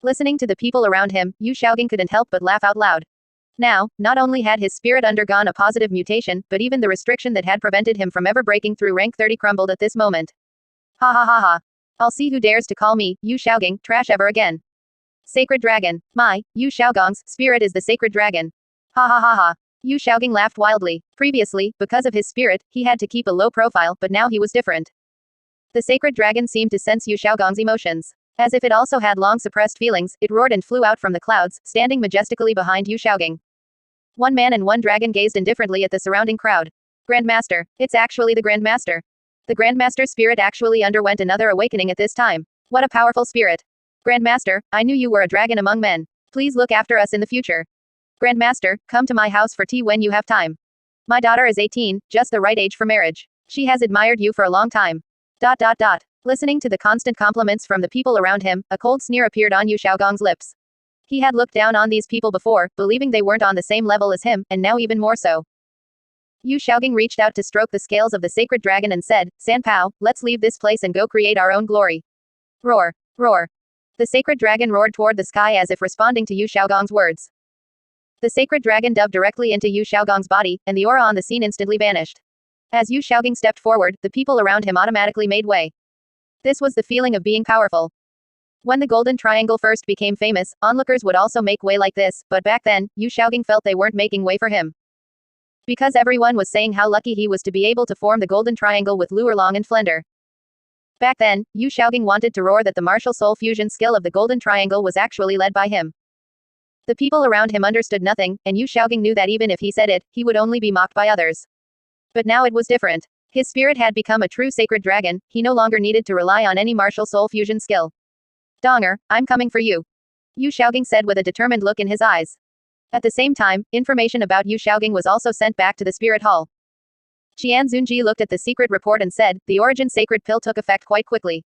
[SPEAKER 1] Listening to the people around him, Yu Xiaogang couldn't help but laugh out loud. Now, not only had his spirit undergone a positive mutation, but even the restriction that had prevented him from ever breaking through rank 30 crumbled at this moment. Ha ha ha ha. I'll see who dares to call me, Yu Xiaogang, trash ever again. Sacred dragon. Yu Xiaogang's spirit is the sacred dragon. Ha ha ha ha. Yu Xiaogang laughed wildly. Previously, because of his spirit, he had to keep a low profile, but now he was different. The sacred dragon seemed to sense Yu Xiaogang's emotions. As if it also had long suppressed feelings, it roared and flew out from the clouds, standing majestically behind Yu Xiaogang. One man and one dragon gazed indifferently at the surrounding crowd. Grandmaster. It's actually the Grandmaster. The Grandmaster's spirit actually underwent another awakening at this time. What a powerful spirit. Grandmaster, I knew you were a dragon among men. Please look after us in the future. Grandmaster, come to my house for tea when you have time. My daughter is 18, just the right age for marriage. She has admired you for a long time. ... Listening to the constant compliments from the people around him, a cold sneer appeared on Yu Xiaogang's lips. He had looked down on these people before, believing they weren't on the same level as him, and now even more so. Yu Xiaogang reached out to stroke the scales of the sacred dragon and said, "Sanpao, let's leave this place and go create our own glory." Roar. Roar. The sacred dragon roared toward the sky as if responding to Yu Xiaogang's words. The sacred dragon dove directly into Yu Xiaogang's body, and the aura on the scene instantly vanished. As Yu Xiaogang stepped forward, the people around him automatically made way. This was the feeling of being powerful. When the Golden Triangle first became famous, onlookers would also make way like this, but back then, Yu Xiaogang felt they weren't making way for him. Because everyone was saying how lucky he was to be able to form the golden triangle with Luerlong and Flender. Back then, Yu Xiaogang wanted to roar that the martial soul fusion skill of the golden triangle was actually led by him. The people around him understood nothing, and Yu Xiaogang knew that even if he said it, he would only be mocked by others. But now it was different. His spirit had become a true sacred dragon, he no longer needed to rely on any martial soul fusion skill. Donger, I'm coming for you. Yu Xiaogang said with a determined look in his eyes. At the same time, information about Yu Xiaogang was also sent back to the spirit hall. Qian Zunji looked at the secret report and said, the origin sacred pill took effect quite quickly.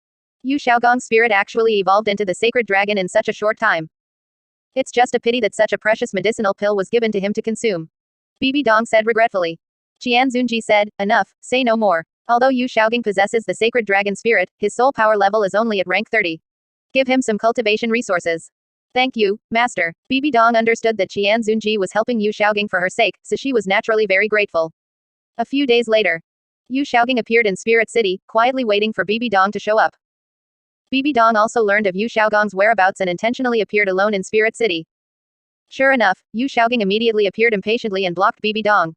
[SPEAKER 1] Yu Xiaogang's spirit actually evolved into the sacred dragon in such a short time. It's just a pity that such a precious medicinal pill was given to him to consume. Bibi Dong said regretfully. Qian Zunji said, enough, say no more. Although Yu Xiaogang possesses the sacred dragon spirit, his soul power level is only at rank 30. Give him some cultivation resources. Thank you, master. Bibi Dong understood that Qian Zunji was helping Yu Xiaogang for her sake, so she was naturally very grateful. A few days later, Yu Xiaogang appeared in Spirit City, quietly waiting for Bibi Dong to show up. Bibi Dong also learned of Yu Xiaogang's whereabouts and intentionally appeared alone in Spirit City. Sure enough, Yu Xiaogang immediately appeared impatiently and blocked Bibi Dong.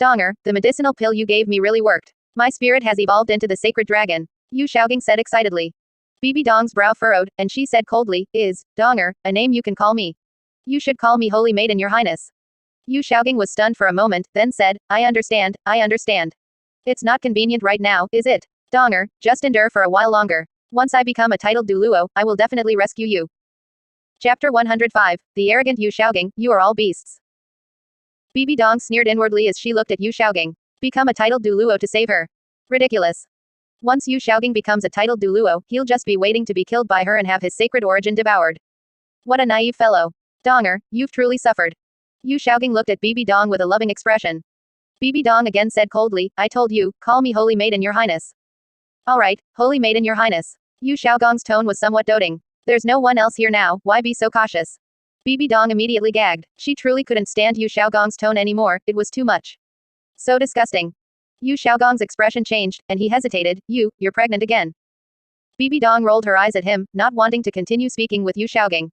[SPEAKER 1] Donger, the medicinal pill you gave me really worked. My spirit has evolved into the sacred dragon. Yu Xiaogang said excitedly. Bibi Dong's brow furrowed, and she said coldly, is, Donger, a name you can call me? You should call me Holy Maiden, Your Highness. Yu Xiaogang was stunned for a moment, then said, I understand, I understand. It's not convenient right now, is it? Donger, just endure for a while longer. Once I become a titled Duluo, I will definitely rescue you. Chapter 105, The Arrogant Yu Xiaogang, You Are All Beasts. Bibi Dong sneered inwardly as she looked at Yu Xiaogang. Become a titled Duluo to save her. Ridiculous. Once Yu Xiaogang becomes a titled Duluo, he'll just be waiting to be killed by her and have his sacred origin devoured. What a naive fellow. Donger, you've truly suffered. Yu Xiaogang looked at Bibi Dong with a loving expression. Bibi Dong again said coldly, I told you, call me Holy Maiden, Your Highness. Alright, Holy Maiden, Your Highness. Yu Xiaogang's tone was somewhat doting. There's no one else here now, why be so cautious? Bibi Dong immediately gagged. She truly couldn't stand Yu Xiaogang's tone anymore, it was too much. So disgusting. Yu Xiaogang's expression changed, and he hesitated. You're pregnant again. Bibi Dong rolled her eyes at him, not wanting to continue speaking with Yu Xiaogang.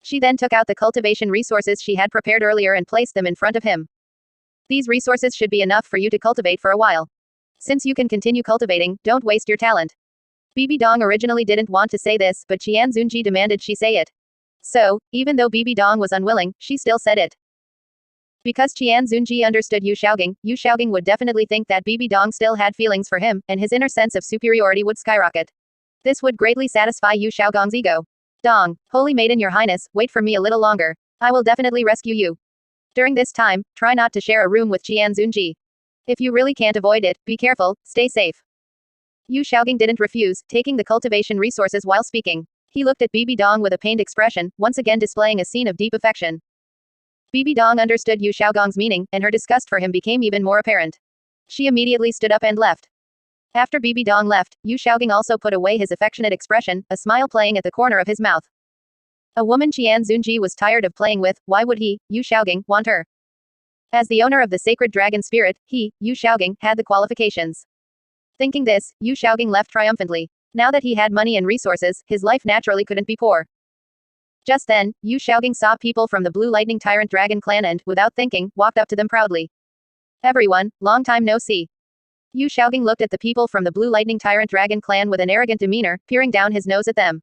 [SPEAKER 1] She then took out the cultivation resources she had prepared earlier and placed them in front of him. These resources should be enough for you to cultivate for a while. Since you can continue cultivating, don't waste your talent. Bibi Dong originally didn't want to say this, but Qian Zunji demanded she say it. So, even though Bibi Dong was unwilling, she still said it. Because Qian Zunji understood Yu Xiaogang would definitely think that Bibi Dong still had feelings for him, and his inner sense of superiority would skyrocket. This would greatly satisfy Yu Xiaogang's ego. Dong, Holy Maiden, Your Highness, wait for me a little longer. I will definitely rescue you. During this time, try not to share a room with Qian Zunji. If you really can't avoid it, be careful, stay safe. Yu Xiaogang didn't refuse, taking the cultivation resources while speaking. He looked at Bibi Dong with a pained expression, once again displaying a scene of deep affection. Bibi Dong understood Yu Xiaogang's meaning, and her disgust for him became even more apparent. She immediately stood up and left. After Bibi Dong left, Yu Xiaogang also put away his affectionate expression, a smile playing at the corner of his mouth. A woman Qian Zunji was tired of playing with, why would he, Yu Xiaogang, want her? As the owner of the sacred dragon spirit, he, Yu Xiaogang, had the qualifications. Thinking this, Yu Xiaogang left triumphantly. Now that he had money and resources, his life naturally couldn't be poor. Just then, Yu Xiaogang saw people from the Blue Lightning Tyrant Dragon clan and, without thinking, walked up to them proudly. Everyone, long time no see. Yu Xiaogang looked at the people from the Blue Lightning Tyrant Dragon clan with an arrogant demeanor, peering down his nose at them.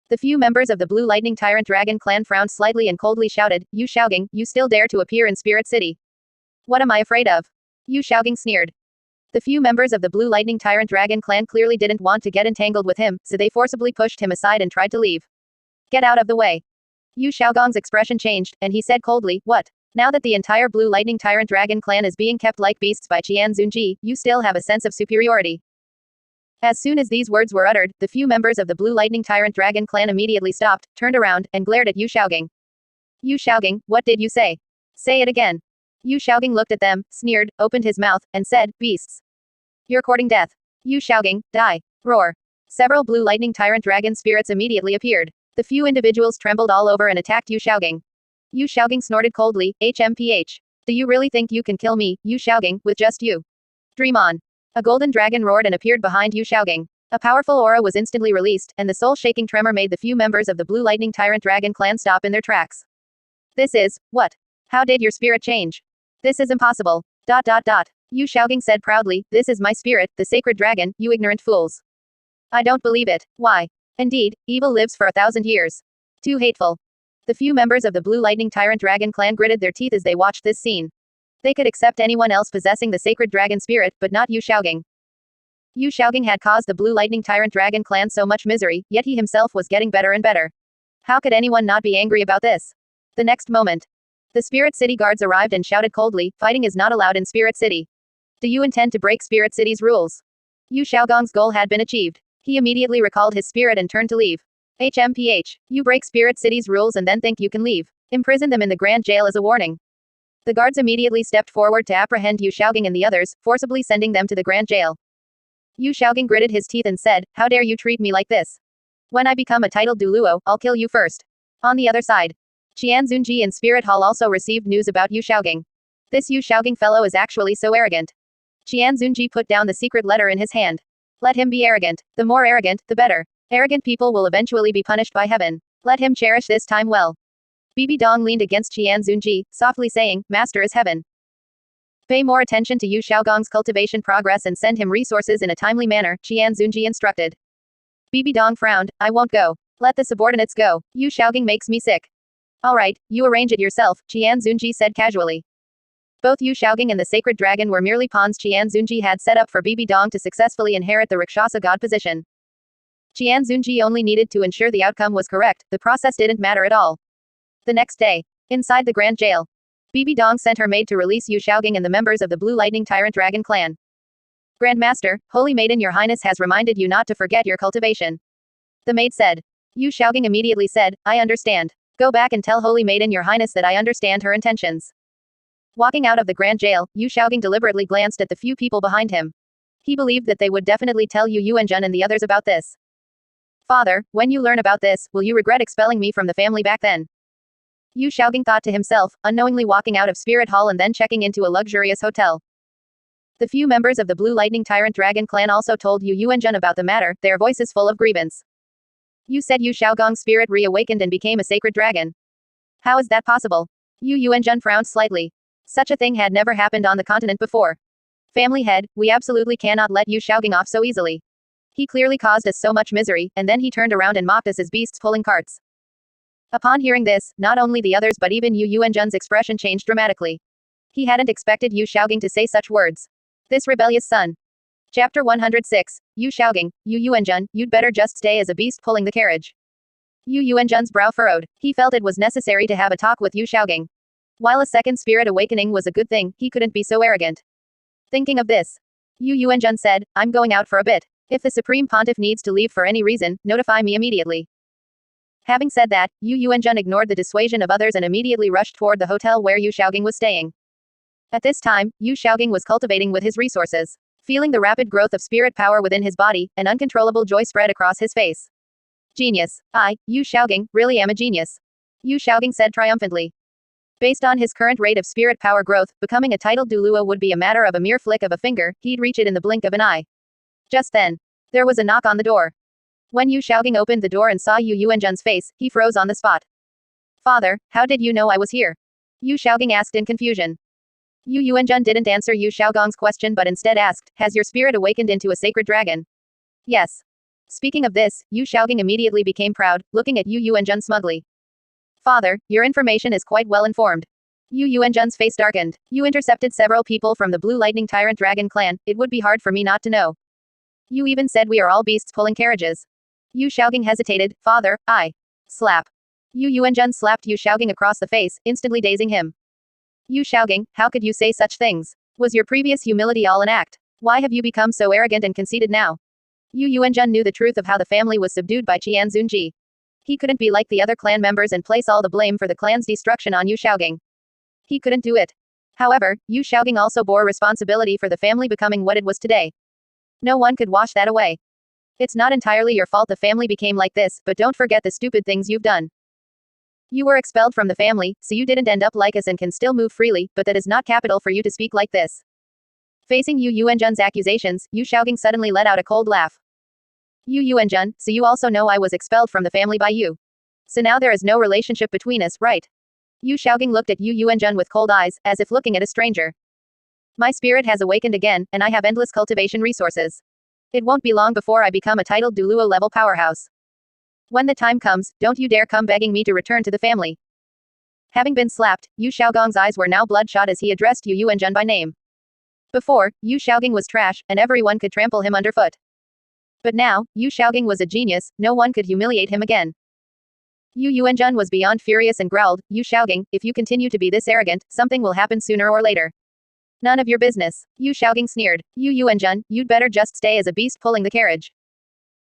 [SPEAKER 1] The few members of the Blue Lightning Tyrant Dragon clan frowned slightly and coldly shouted, Yu Xiaogang, you still dare to appear in Spirit City? What am I afraid of? Yu Xiaogang sneered. The few members of the Blue Lightning Tyrant Dragon clan clearly didn't want to get entangled with him, so they forcibly pushed him aside and tried to leave. Get out of the way. Yu Xiaogang's expression changed, and he said coldly, what? Now that the entire Blue Lightning Tyrant Dragon clan is being kept like beasts by Qian Zunji, you still have a sense of superiority. As soon as these words were uttered, the few members of the Blue Lightning Tyrant Dragon clan immediately stopped, turned around, and glared at Yu Xiaogang. Yu Xiaogang, what did you say? Say it again. Yu Xiaogang looked at them, sneered, opened his mouth, and said, beasts. You're courting death. Yu Xiaogang, die. Roar. Several Blue Lightning Tyrant Dragon spirits immediately appeared. The few individuals trembled all over and attacked Yu Xiaogang. Yu Xiaogang snorted coldly, HMPH. Do you really think you can kill me, Yu Xiaogang, with just you? Dream on. A golden dragon roared and appeared behind Yu Xiaogang. A powerful aura was instantly released, and the soul-shaking tremor made the few members of the Blue Lightning Tyrant Dragon clan stop in their tracks. This is, what? How did your spirit change? This is impossible. Yu Xiaogang said proudly, this is my spirit, the sacred dragon, you ignorant fools. I don't believe it. Why? Indeed, evil lives for 1,000 years. Too hateful. The few members of the Blue Lightning Tyrant Dragon clan gritted their teeth as they watched this scene. They could accept anyone else possessing the sacred dragon spirit, but not Yu Xiaogang. Yu Xiaogang had caused the Blue Lightning Tyrant Dragon clan so much misery, yet he himself was getting better and better. How could anyone not be angry about this? The next moment, the Spirit City guards arrived and shouted coldly, fighting is not allowed in Spirit City. Do you intend to break Spirit City's rules? Yu Xiaogang's goal had been achieved. He immediately recalled his spirit and turned to leave. HMPH. You break Spirit City's rules and then think you can leave. Imprison them in the Grand Jail as a warning. The guards immediately stepped forward to apprehend Yu Xiaogang and the others, forcibly sending them to the Grand Jail. Yu Xiaogang gritted his teeth and said, how dare you treat me like this? When I become a titled Duluo, I'll kill you first. On the other side, Qian Zunji in Spirit Hall also received news about Yu Xiaogang. This Yu Xiaogang fellow is actually so arrogant. Qian Zunji put down the secret letter in his hand. Let him be arrogant. The more arrogant, the better. Arrogant people will eventually be punished by heaven. Let him cherish this time well. Bibi Dong leaned against Qian Zunji, softly saying, Master is heaven. Pay more attention to Yu Xiaogang's cultivation progress and send him resources in a timely manner, Qian Zunji instructed. Bibi Dong frowned, I won't go. Let the subordinates go. Yu Xiaogang makes me sick. Alright, you arrange it yourself, Qian Zunji said casually. Both Yu Xiaogang and the Sacred Dragon were merely pawns Qian Zunji had set up for Bibi Dong to successfully inherit the Rakshasa god position. Qian Zunji only needed to ensure the outcome was correct, the process didn't matter at all. The next day, inside the Grand Jail, Bibi Dong sent her maid to release Yu Xiaogang and the members of the Blue Lightning Tyrant Dragon clan. Grandmaster, Holy Maiden, your highness has reminded you not to forget your cultivation. The maid said. Yu Xiaogang immediately said, I understand. Go back and tell Holy Maiden your highness that I understand her intentions. Walking out of the Grand Jail, Yu Xiaogang deliberately glanced at the few people behind him. He believed that they would definitely tell Yu Yuanjun and the others about this. Father, when you learn about this, will you regret expelling me from the family back then? Yu Xiaogang thought to himself, unknowingly walking out of Spirit Hall and then checking into a luxurious hotel. The few members of the Blue Lightning Tyrant Dragon clan also told Yu Yuanjun about the matter, their voices full of grievance. You said Yu Xiaogang's spirit reawakened and became a sacred dragon. How is that possible? Yu Yuanjun frowned slightly. Such a thing had never happened on the continent before. Family head, we absolutely cannot let Yu Xiaogang off so easily. He clearly caused us so much misery, and then he turned around and mocked us as beasts pulling carts. Upon hearing this, not only the others but even Yu Yuanjun's expression changed dramatically. He hadn't expected Yu Xiaogang to say such words. This rebellious son. Chapter 106, Yu Xiaogang, Yu Yuanjun, you'd better just stay as a beast pulling the carriage. Yu Yuanjun's brow furrowed. He felt it was necessary to have a talk with Yu Xiaogang. While a second spirit awakening was a good thing, he couldn't be so arrogant. Thinking of this, Yu Yuanjun said, I'm going out for a bit. If the Supreme Pontiff needs to leave for any reason, notify me immediately. Having said that, Yu Yuanjun ignored the dissuasion of others and immediately rushed toward the hotel where Yu Xiaogang was staying. At this time, Yu Xiaogang was cultivating with his resources. Feeling the rapid growth of spirit power within his body, an uncontrollable joy spread across his face. Genius. I, Yu Xiaogang, really am a genius. Yu Xiaogang said triumphantly. Based on his current rate of spirit power growth, becoming a titled Duluo would be a matter of a mere flick of a finger, he'd reach it in the blink of an eye. Just then, there was a knock on the door. When Yu Xiaogang opened the door and saw Yu Yuanjun's face, he froze on the spot. Father, how did you know I was here? Yu Xiaogang asked in confusion. Yu Yuanjun didn't answer Yu Xiaogang's question but instead asked, has your spirit awakened into a sacred dragon? Yes. Speaking of this, Yu Xiaogang immediately became proud, looking at Yu Yuanjun smugly. Father, your information is quite well informed. Yu Yuanjun's face darkened. You intercepted several people from the Blue Lightning Tyrant Dragon clan, it would be hard for me not to know. You even said we are all beasts pulling carriages. Yu Xiaogang hesitated, Father, I. Slap. Yu Yuanjun slapped Yu Xiaogang across the face, instantly dazing him. Yu Xiaogang, how could you say such things? Was your previous humility all an act? Why have you become so arrogant and conceited now? Yu Yuanjun knew the truth of how the family was subdued by Qian Zunji. He couldn't be like the other clan members and place all the blame for the clan's destruction on Yu Xiaogang. He couldn't do it. However, Yu Xiaogang also bore responsibility for the family becoming what it was today. No one could wash that away. It's not entirely your fault the family became like this, but don't forget the stupid things you've done. You were expelled from the family, so you didn't end up like us and can still move freely, but that is not capital for you to speak like this. Facing Yu Yuanjun's accusations, Yu Xiaogang suddenly let out a cold laugh. Yu Yuanjun, so you also know I was expelled from the family by you. So now there is no relationship between us, right? Yu Xiaogang looked at Yu Yuanjun with cold eyes, as if looking at a stranger. My spirit has awakened again, and I have endless cultivation resources. It won't be long before I become a titled Duluo level powerhouse. When the time comes, don't you dare come begging me to return to the family. Having been slapped, Yu Xiaogang's eyes were now bloodshot as he addressed Yu Yuanjun by name. Before, Yu Xiaogang was trash, and everyone could trample him underfoot. But now, Yu Xiaogang was a genius, no one could humiliate him again. Yu Yuanjun was beyond furious and growled, Yu Xiaogang, if you continue to be this arrogant, something will happen sooner or later. None of your business. Yu Xiaogang sneered. Yu Yuanjun, you'd better just stay as a beast pulling the carriage.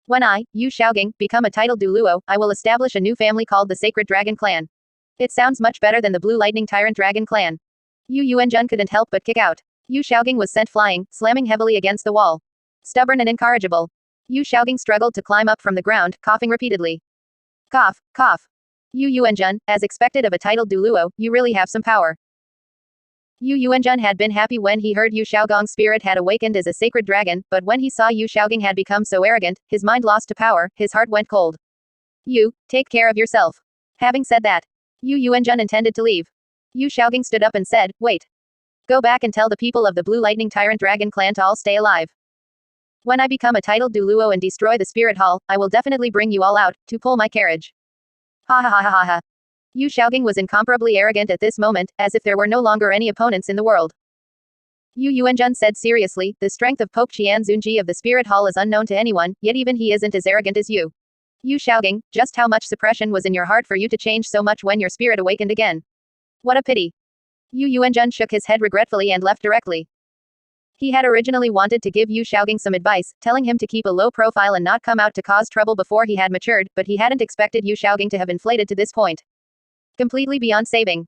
[SPEAKER 1] When I, Yu Xiaogang, become a titled Duluo, I will establish a new family called the Sacred Dragon Clan. It sounds much better than the Blue Lightning Tyrant Dragon Clan. Yu Yuanjun couldn't help but kick out. Yu Xiaogang was sent flying, slamming heavily against the wall. Stubborn and incorrigible. Yu Xiaogang struggled to climb up from the ground, coughing repeatedly. Cough, cough. Yu Yuanjun, as expected of a titled Duluo, you really have some power. Yu Yuanjun had been happy when he heard Yu Xiaogang's spirit had awakened as a sacred dragon, but when he saw Yu Xiaogang had become so arrogant, his mind lost to power, his heart went cold. You, take care of yourself. Having said that, Yu Yuanjun intended to leave. Yu Xiaogang stood up and said, wait. Go back and tell the people of the Blue Lightning Tyrant Dragon Clan to all stay alive. When I become a titled Duluo and destroy the Spirit Hall, I will definitely bring you all out, to pull my carriage. Ha ha ha ha ha ha. Yu Xiaogang was incomparably arrogant at this moment, as if there were no longer any opponents in the world. Yu Yuanjun said seriously, the strength of Pope Qian Zunji of the Spirit Hall is unknown to anyone, yet even he isn't as arrogant as you. Yu Xiaogang, just how much suppression was in your heart for you to change so much when your spirit awakened again? What a pity. Yu Yuanjun shook his head regretfully and left directly. He had originally wanted to give Yu Xiaogang some advice, telling him to keep a low profile and not come out to cause trouble before he had matured, but he hadn't expected Yu Xiaogang to have inflated to this point. Completely beyond saving.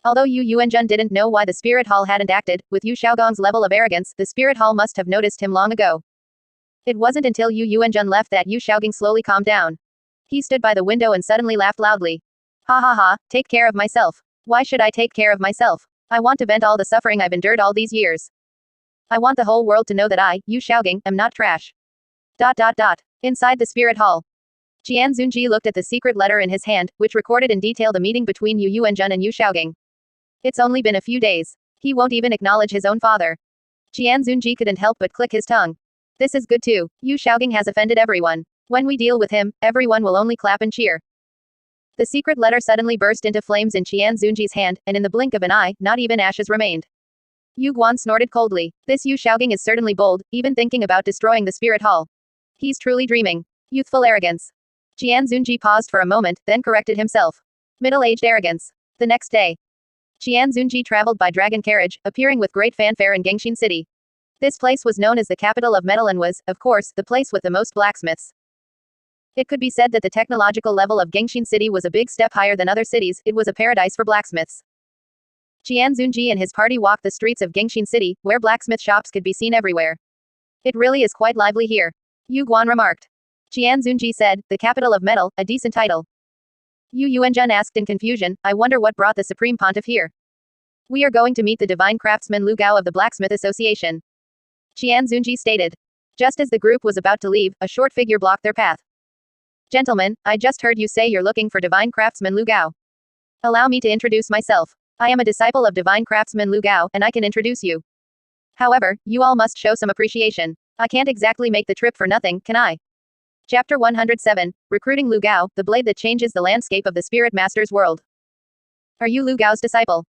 [SPEAKER 1] Although Yu Yuanjun didn't know why the Spirit Hall hadn't acted, with Yu Xiaogang's level of arrogance, the Spirit Hall must have noticed him long ago. It wasn't until Yu Yuanjun left that Yu Xiaogang slowly calmed down. He stood by the window and suddenly laughed loudly. Ha ha ha, take care of myself. Why should I take care of myself? I want to vent all the suffering I've endured all these years. I want the whole world to know that I, Yu Xiaogang, am not trash. Inside the Spirit Hall. Qian Zunji looked at the secret letter in his hand, which recorded in detail the meeting between Yu Yuanjun and Yu Xiaogang. It's only been a few days. He won't even acknowledge his own father. Qian Zunji couldn't help but click his tongue. This is good too. Yu Xiaogang has offended everyone. When we deal with him, everyone will only clap and cheer. The secret letter suddenly burst into flames in Qian Zunji's hand, and in the blink of an eye, not even ashes remained. Yu Guan snorted coldly. This Yu Xiaogang is certainly bold, even thinking about destroying the Spirit Hall. He's truly dreaming. Youthful arrogance. Qian Zunji paused for a moment, then corrected himself. Middle-aged arrogance. The next day, Qian Zunji traveled by dragon carriage, appearing with great fanfare in Gengxin City. This place was known as the capital of metal and was, of course, the place with the most blacksmiths. It could be said that the technological level of Gengxin City was a big step higher than other cities, it was a paradise for blacksmiths. Qian Zunji and his party walked the streets of Gengxin City, where blacksmith shops could be seen everywhere. It really is quite lively here. Yu Guan remarked. Qian Zunji said, the capital of metal, a decent title. Yu Yuanjun asked in confusion, I wonder what brought the Supreme Pontiff here. We are going to meet the divine craftsman Lu Gao of the Blacksmith Association. Qian Zunji stated. Just as the group was about to leave, a short figure blocked their path. Gentlemen, I just heard you say you're looking for divine craftsman Lu Gao. Allow me to introduce myself. I am a disciple of divine craftsman Lu Gao, and I can introduce you. However, you all must show some appreciation. I can't exactly make the trip for nothing, can I? Chapter 107, Recruiting Lu Gao, the blade that changes the landscape of the Spirit Master's world. Are you Lu Gao's disciple?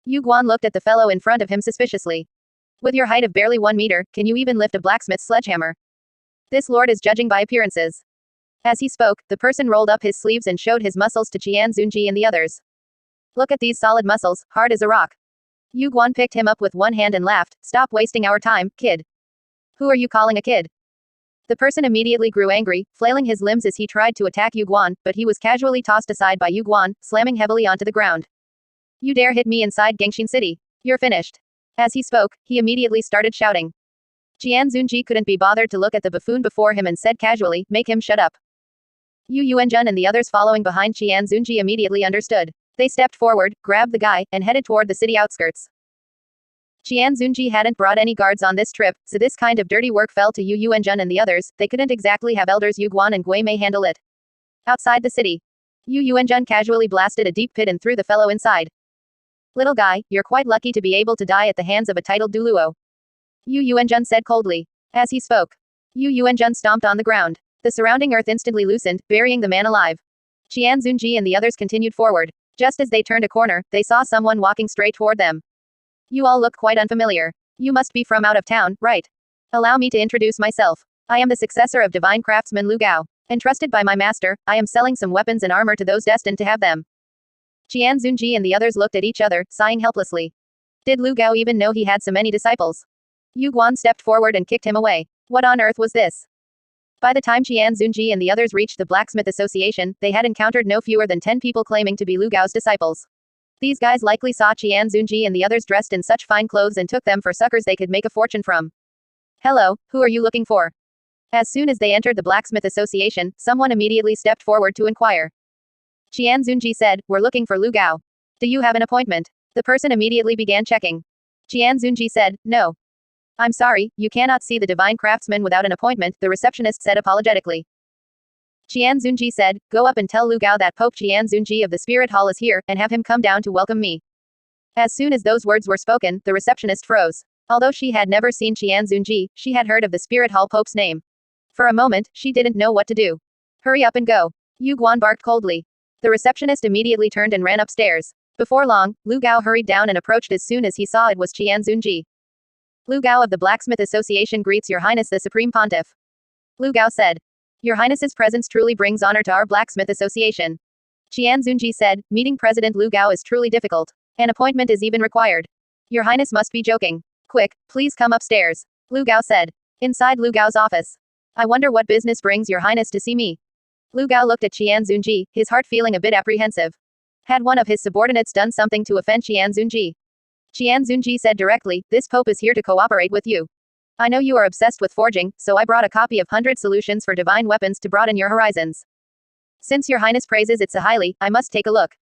[SPEAKER 1] Yu Guan looked at the fellow in front of him suspiciously. With your height of barely 1 meter, can you even lift a blacksmith's sledgehammer? This lord is judging by appearances. As he spoke, the person rolled up his sleeves and showed his muscles to Qian Zunji and the others. Look at these solid muscles, hard as a rock. Yu Guan picked him up with one hand and laughed, stop wasting our time, kid. Who are you calling a kid? The person immediately grew angry, flailing his limbs as he tried to attack Yu Guan, but he was casually tossed aside by Yu Guan, slamming heavily onto the ground. You dare hit me inside Gengxin City. You're finished. As he spoke, he immediately started shouting. Qian Zunji couldn't be bothered to look at the buffoon before him and said casually, make him shut up. Yu Yuanjun and the others following behind Qian Zunji immediately understood. They stepped forward, grabbed the guy, and headed toward the city outskirts. Qian Zunji hadn't brought any guards on this trip, so this kind of dirty work fell to Yu Yuanjun and the others, they couldn't exactly have elders Yu Guan and Gui Mei handle it. Outside the city, Yuanjun casually blasted a deep pit and threw the fellow inside. Little guy, you're quite lucky to be able to die at the hands of a titled Duluo. Yuanjun said coldly. As he spoke, Yuanjun stomped on the ground. The surrounding earth instantly loosened, burying the man alive. Qian Zunji and the others continued forward. Just as they turned a corner, they saw someone walking straight toward them. You all look quite unfamiliar. You must be from out of town, right? Allow me to introduce myself. I am the successor of divine craftsman Lu Gao. Entrusted by my master, I am selling some weapons and armor to those destined to have them. Qian Zunji and the others looked at each other, sighing helplessly. Did Lu Gao even know he had so many disciples? Yu Guan stepped forward and kicked him away. What on earth was this? By the time Qian Zunji and the others reached the Blacksmith Association, they had encountered no fewer than 10 people claiming to be Lu Gao's disciples. These guys likely saw Qian Zunji and the others dressed in such fine clothes and took them for suckers they could make a fortune from. Hello, who are you looking for? As soon as they entered the Blacksmith Association, someone immediately stepped forward to inquire. Qian Zunji said, We're looking for Lu Gao. Do you have an appointment? The person immediately began checking. Qian Zunji said, No. I'm sorry, you cannot see the divine craftsman without an appointment, the receptionist said apologetically. Qian Zunji said, Go up and tell Lu Gao that Pope Qian Zunji of the Spirit Hall is here, and have him come down to welcome me. As soon as those words were spoken, the receptionist froze. Although she had never seen Qian Zunji, she had heard of the Spirit Hall Pope's name. For a moment, she didn't know what to do. Hurry up and go. Yu Guan barked coldly. The receptionist immediately turned and ran upstairs. Before long, Lu Gao hurried down and approached as soon as he saw it was Qian Zunji. Lu Gao of the Blacksmith Association greets Your Highness the Supreme Pontiff. Lu Gao said. Your Highness's presence truly brings honor to our Blacksmith Association. Qian Zunji said, Meeting President Lu Gao is truly difficult. An appointment is even required. Your Highness must be joking. Quick, please come upstairs. Lu Gao said. Inside Lu Gao's office. I wonder what business brings Your Highness to see me. Lu Gao looked at Qian Zunji, his heart feeling a bit apprehensive. Had one of his subordinates done something to offend Qian Zunji? Qian Zunji said directly, This Pope is here to cooperate with you. I know you are obsessed with forging, so I brought a copy of 100 Solutions for Divine Weapons to broaden your horizons. Since Your Highness praises it so highly, I must take a look.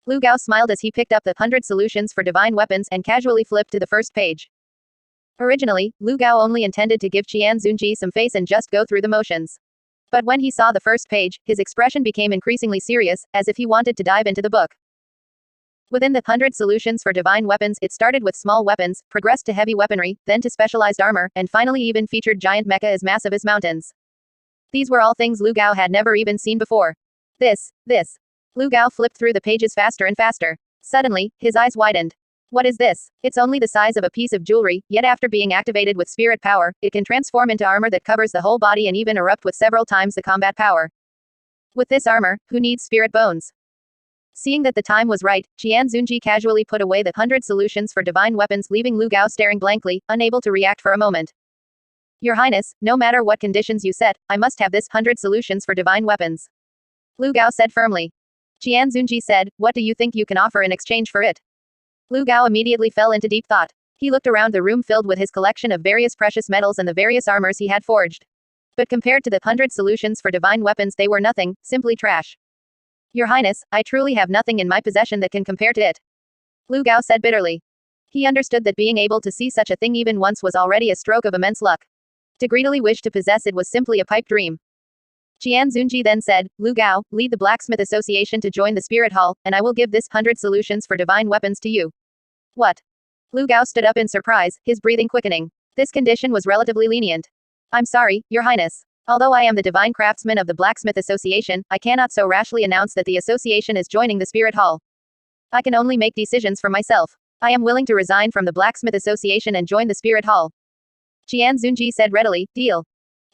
[SPEAKER 1] Lu Gao smiled as he picked up the 100 Solutions for Divine Weapons and casually flipped to the first page. Originally, Lu Gao only intended to give Qian Zunji some face and just go through the motions. But when he saw the first page, his expression became increasingly serious, as if he wanted to dive into the book. Within the 100 Solutions for Divine Weapons, it started with small weapons, progressed to heavy weaponry, then to specialized armor, and finally even featured giant mecha as massive as mountains. These were all things Lu Gao had never even seen before. This. Lu Gao flipped through the pages faster and faster. Suddenly, his eyes widened. What is this? It's only the size of a piece of jewelry, yet after being activated with spirit power, it can transform into armor that covers the whole body and even erupt with several times the combat power. With this armor, who needs spirit bones? Seeing that the time was right, Qian Zunji casually put away the 100 Solutions for Divine Weapons, leaving Lu Gao staring blankly, unable to react for a moment. Your Highness, no matter what conditions you set, I must have this 100 Solutions for Divine Weapons. Lu Gao said firmly. Qian Zunji said, What do you think you can offer in exchange for it? Lu Gao immediately fell into deep thought. He looked around the room filled with his collection of various precious metals and the various armors he had forged. But compared to the 100 Solutions for Divine Weapons, they were nothing, simply trash. Your Highness, I truly have nothing in my possession that can compare to it. Lu Gao said bitterly. He understood that being able to see such a thing even once was already a stroke of immense luck. To greedily wish to possess it was simply a pipe dream. Qian Zunji then said, Lu Gao, lead the Blacksmith Association to join the Spirit Hall, and I will give this 100 Solutions for Divine Weapons to you. What? Lu Gao stood up in surprise, his breathing quickening. This condition was relatively lenient. I'm sorry, Your Highness. Although I am the divine craftsman of the Blacksmith Association, I cannot so rashly announce that the association is joining the Spirit Hall. I can only make decisions for myself. I am willing to resign from the Blacksmith Association and join the Spirit Hall. Qian Zunji said readily, Deal.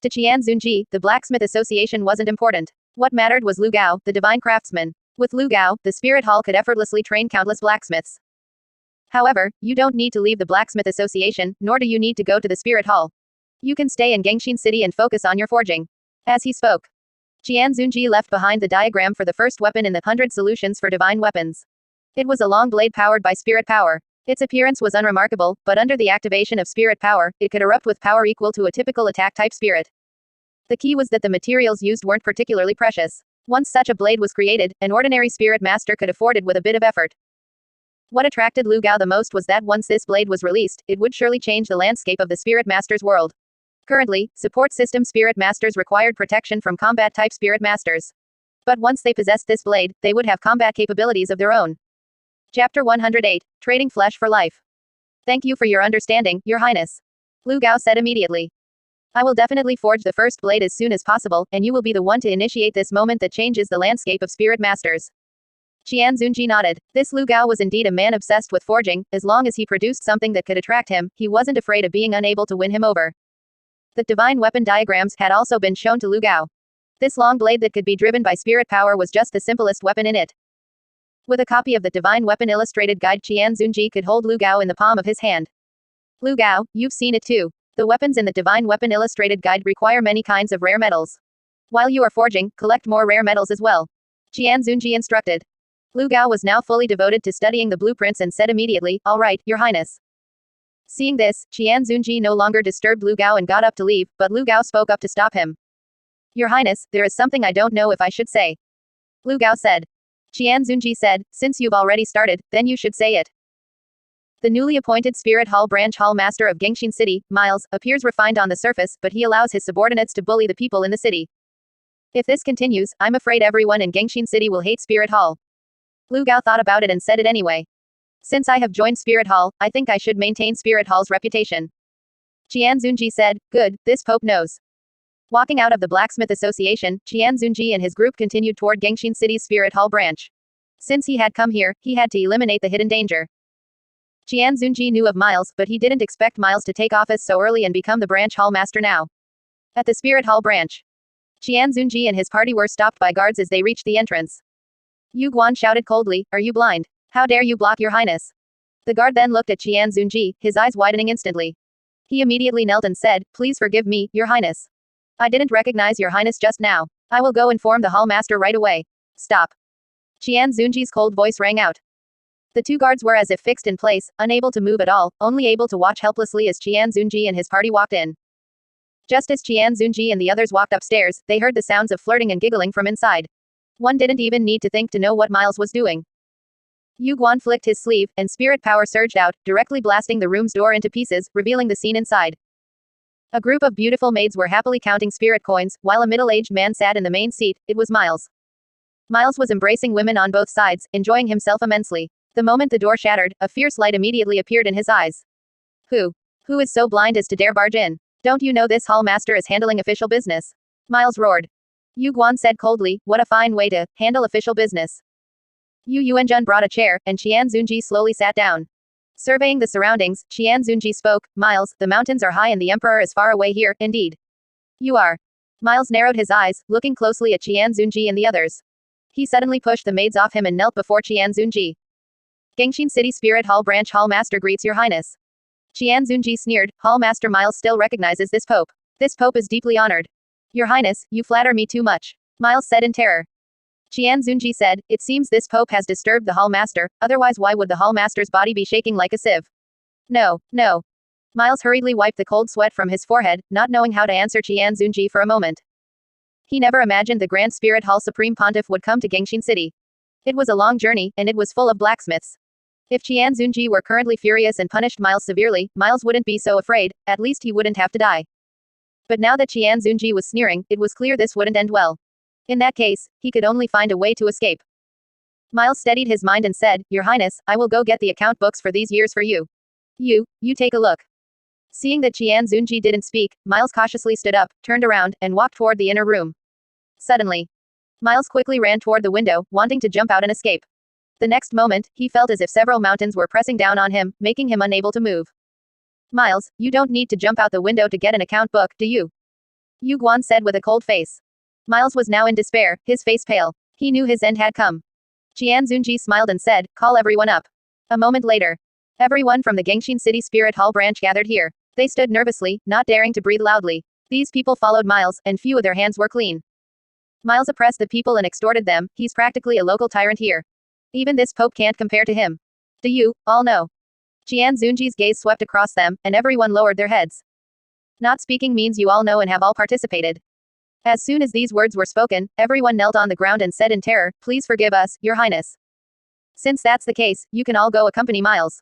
[SPEAKER 1] To Qian Zunji, the Blacksmith Association wasn't important. What mattered was Lu Gao, the divine craftsman. With Lu Gao, the Spirit Hall could effortlessly train countless blacksmiths. However, you don't need to leave the Blacksmith Association, nor do you need to go to the Spirit Hall. You can stay in Gangshin City and focus on your forging. As he spoke, Qian Zunji left behind the diagram for the first weapon in the 100 Solutions for Divine Weapons. It was a long blade powered by spirit power. Its appearance was unremarkable, but under the activation of spirit power, it could erupt with power equal to a typical attack-type spirit. The key was that the materials used weren't particularly precious. Once such a blade was created, an ordinary spirit master could afford it with a bit of effort. What attracted Lu Gao the most was that once this blade was released, it would surely change the landscape of the spirit master's world. Currently, support system spirit masters required protection from combat-type spirit masters. But once they possessed this blade, they would have combat capabilities of their own. Chapter 108, Trading Flesh for Life. Thank you for your understanding, Your Highness. Lu Gao said immediately. I will definitely forge the first blade as soon as possible, and you will be the one to initiate this moment that changes the landscape of spirit masters. Qian Zunji nodded. This Lu Gao was indeed a man obsessed with forging. As long as he produced something that could attract him, he wasn't afraid of being unable to win him over. The divine weapon diagrams had also been shown to Lu Gao. This long blade that could be driven by spirit power was just the simplest weapon in it. With a copy of the divine weapon illustrated guide, Qian Zunji could hold Lu Gao in the palm of his hand. Lu Gao, you've seen it too. The weapons in the divine weapon illustrated guide require many kinds of rare metals. While you are forging, collect more rare metals as well. Qian Zunji instructed. Lu Gao was now fully devoted to studying the blueprints and said immediately, all right, Your Highness. Seeing this, Qian Zunji no longer disturbed Lu Gao and got up to leave, but Lu Gao spoke up to stop him. Your Highness, there is something I don't know if I should say. Lu Gao said. Qian Zunji said, since you've already started, then you should say it. The newly appointed Spirit Hall Branch Hall Master of Gengxin City, Miles, appears refined on the surface, but he allows his subordinates to bully the people in the city. If this continues, I'm afraid everyone in Gengxin City will hate Spirit Hall. Lu Gao thought about it and said it anyway. Since I have joined Spirit Hall, I think I should maintain Spirit Hall's reputation. Qian Zunji said, good, this Pope knows. Walking out of the Blacksmith Association, Qian Zunji and his group continued toward Gengxin City's Spirit Hall branch. Since he had come here, he had to eliminate the hidden danger. Qian Zunji knew of Miles, but he didn't expect Miles to take office so early and become the branch hall master now. At the Spirit Hall branch, Qian Zunji and his party were stopped by guards as they reached the entrance. Yu Guan shouted coldly, are you blind? How dare you block Your Highness? The guard then looked at Qian Zunji, his eyes widening instantly. He immediately knelt and said, please forgive me, Your Highness. I didn't recognize Your Highness just now. I will go inform the hall master right away. Stop. Qian Zunji's cold voice rang out. The two guards were as if fixed in place, unable to move at all, only able to watch helplessly as Qian Zunji and his party walked in. Just as Qian Zunji and the others walked upstairs, they heard the sounds of flirting and giggling from inside. One didn't even need to think to know what Miles was doing. Yu Guan flicked his sleeve, and spirit power surged out, directly blasting the room's door into pieces, revealing the scene inside. A group of beautiful maids were happily counting spirit coins, while a middle-aged man sat in the main seat. It was Miles. Miles was embracing women on both sides, enjoying himself immensely. The moment the door shattered, a fierce light immediately appeared in his eyes. Who is so blind as to dare barge in? Don't you know this hall master is handling official business? Miles roared. Yu Guan said coldly, what a fine way to handle official business. Yu Yuanjun brought a chair, and Qian Zunji slowly sat down. Surveying the surroundings, Qian Zunji spoke, Miles, the mountains are high and the emperor is far away here, indeed. You are. Miles narrowed his eyes, looking closely at Qian Zunji and the others. He suddenly pushed the maids off him and knelt before Qian Zunji. Gengxin City Spirit Hall Branch Hall Master greets Your Highness. Qian Zunji sneered, Hall Master Miles still recognizes this Pope. This Pope is deeply honored. Your Highness, you flatter me too much. Miles said in terror. Qian Zunji said, it seems this Pope has disturbed the Hall Master, otherwise why would the Hall Master's body be shaking like a sieve? No. Miles hurriedly wiped the cold sweat from his forehead, not knowing how to answer Qian Zunji for a moment. He never imagined the Grand Spirit Hall Supreme Pontiff would come to Gengxin City. It was a long journey, and it was full of blacksmiths. If Qian Zunji were currently furious and punished Miles severely, Miles wouldn't be so afraid, at least he wouldn't have to die. But now that Qian Zunji was sneering, it was clear this wouldn't end well. In that case, he could only find a way to escape. Miles steadied his mind and said, Your Highness, I will go get the account books for these years for you. You take a look. Seeing that Qian Zunji didn't speak, Miles cautiously stood up, turned around, and walked toward the inner room. Suddenly, Miles quickly ran toward the window, wanting to jump out and escape. The next moment, he felt as if several mountains were pressing down on him, making him unable to move. Miles, you don't need to jump out the window to get an account book, do you? Yu Guan said with a cold face. Miles was now in despair, his face pale. He knew his end had come. Qian Zunji smiled and said, call everyone up. A moment later, everyone from the Gengxin City Spirit Hall branch gathered here. They stood nervously, not daring to breathe loudly. These people followed Miles, and few of their hands were clean. Miles oppressed the people and extorted them, he's practically a local tyrant here. Even this Pope can't compare to him. Do you all know? Qian Zunji's gaze swept across them, and everyone lowered their heads. Not speaking means you all know and have all participated. As soon as these words were spoken, everyone knelt on the ground and said in terror, please forgive us, Your Highness. Since that's the case, you can all go accompany Miles.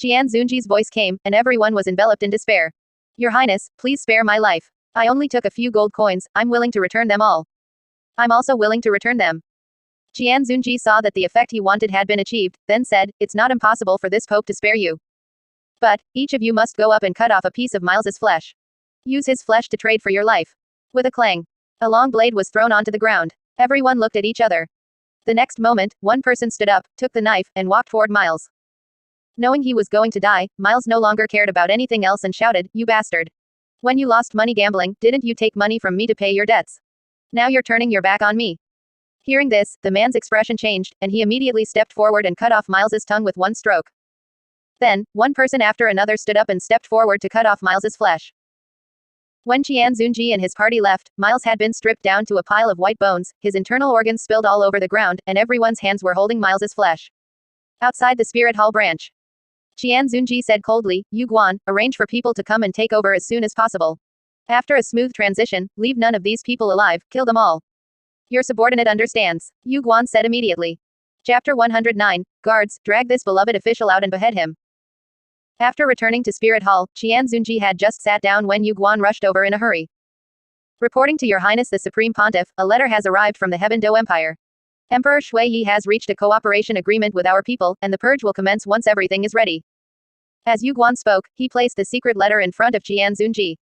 [SPEAKER 1] Qian Zunji's voice came, and everyone was enveloped in despair. Your Highness, please spare my life. I only took a few gold coins, I'm willing to return them all. I'm also willing to return them. Qian Zunji saw that the effect he wanted had been achieved, then said, it's not impossible for this Pope to spare you. But, each of you must go up and cut off a piece of Miles's flesh. Use his flesh to trade for your life. With a clang, a long blade was thrown onto the ground. Everyone looked at each other. The next moment, one person stood up, took the knife, and walked toward Miles. Knowing he was going to die, Miles no longer cared about anything else and shouted, you bastard. When you lost money gambling, didn't you take money from me to pay your debts? Now you're turning your back on me. Hearing this, the man's expression changed, and he immediately stepped forward and cut off Miles's tongue with one stroke. Then, one person after another stood up and stepped forward to cut off Miles's flesh. When Qian Zunji and his party left, Miles had been stripped down to a pile of white bones, his internal organs spilled all over the ground, and everyone's hands were holding Miles's flesh. Outside the Spirit Hall branch, Qian Zunji said coldly, Yu Guan, arrange for people to come and take over as soon as possible. After a smooth transition, leave none of these people alive, kill them all. Your subordinate understands, Yu Guan said immediately. Chapter 109, Guards, drag this beloved official out and behead him. After returning to Spirit Hall, Qian Zunji had just sat down when Yu Guan rushed over in a hurry. Reporting to Your Highness the Supreme Pontiff, a letter has arrived from the Heaven-Do Empire. Emperor Shui Yi has reached a cooperation agreement with our people, and the purge will commence once everything is ready. As Yu Guan spoke, he placed the secret letter in front of Qian Zunji.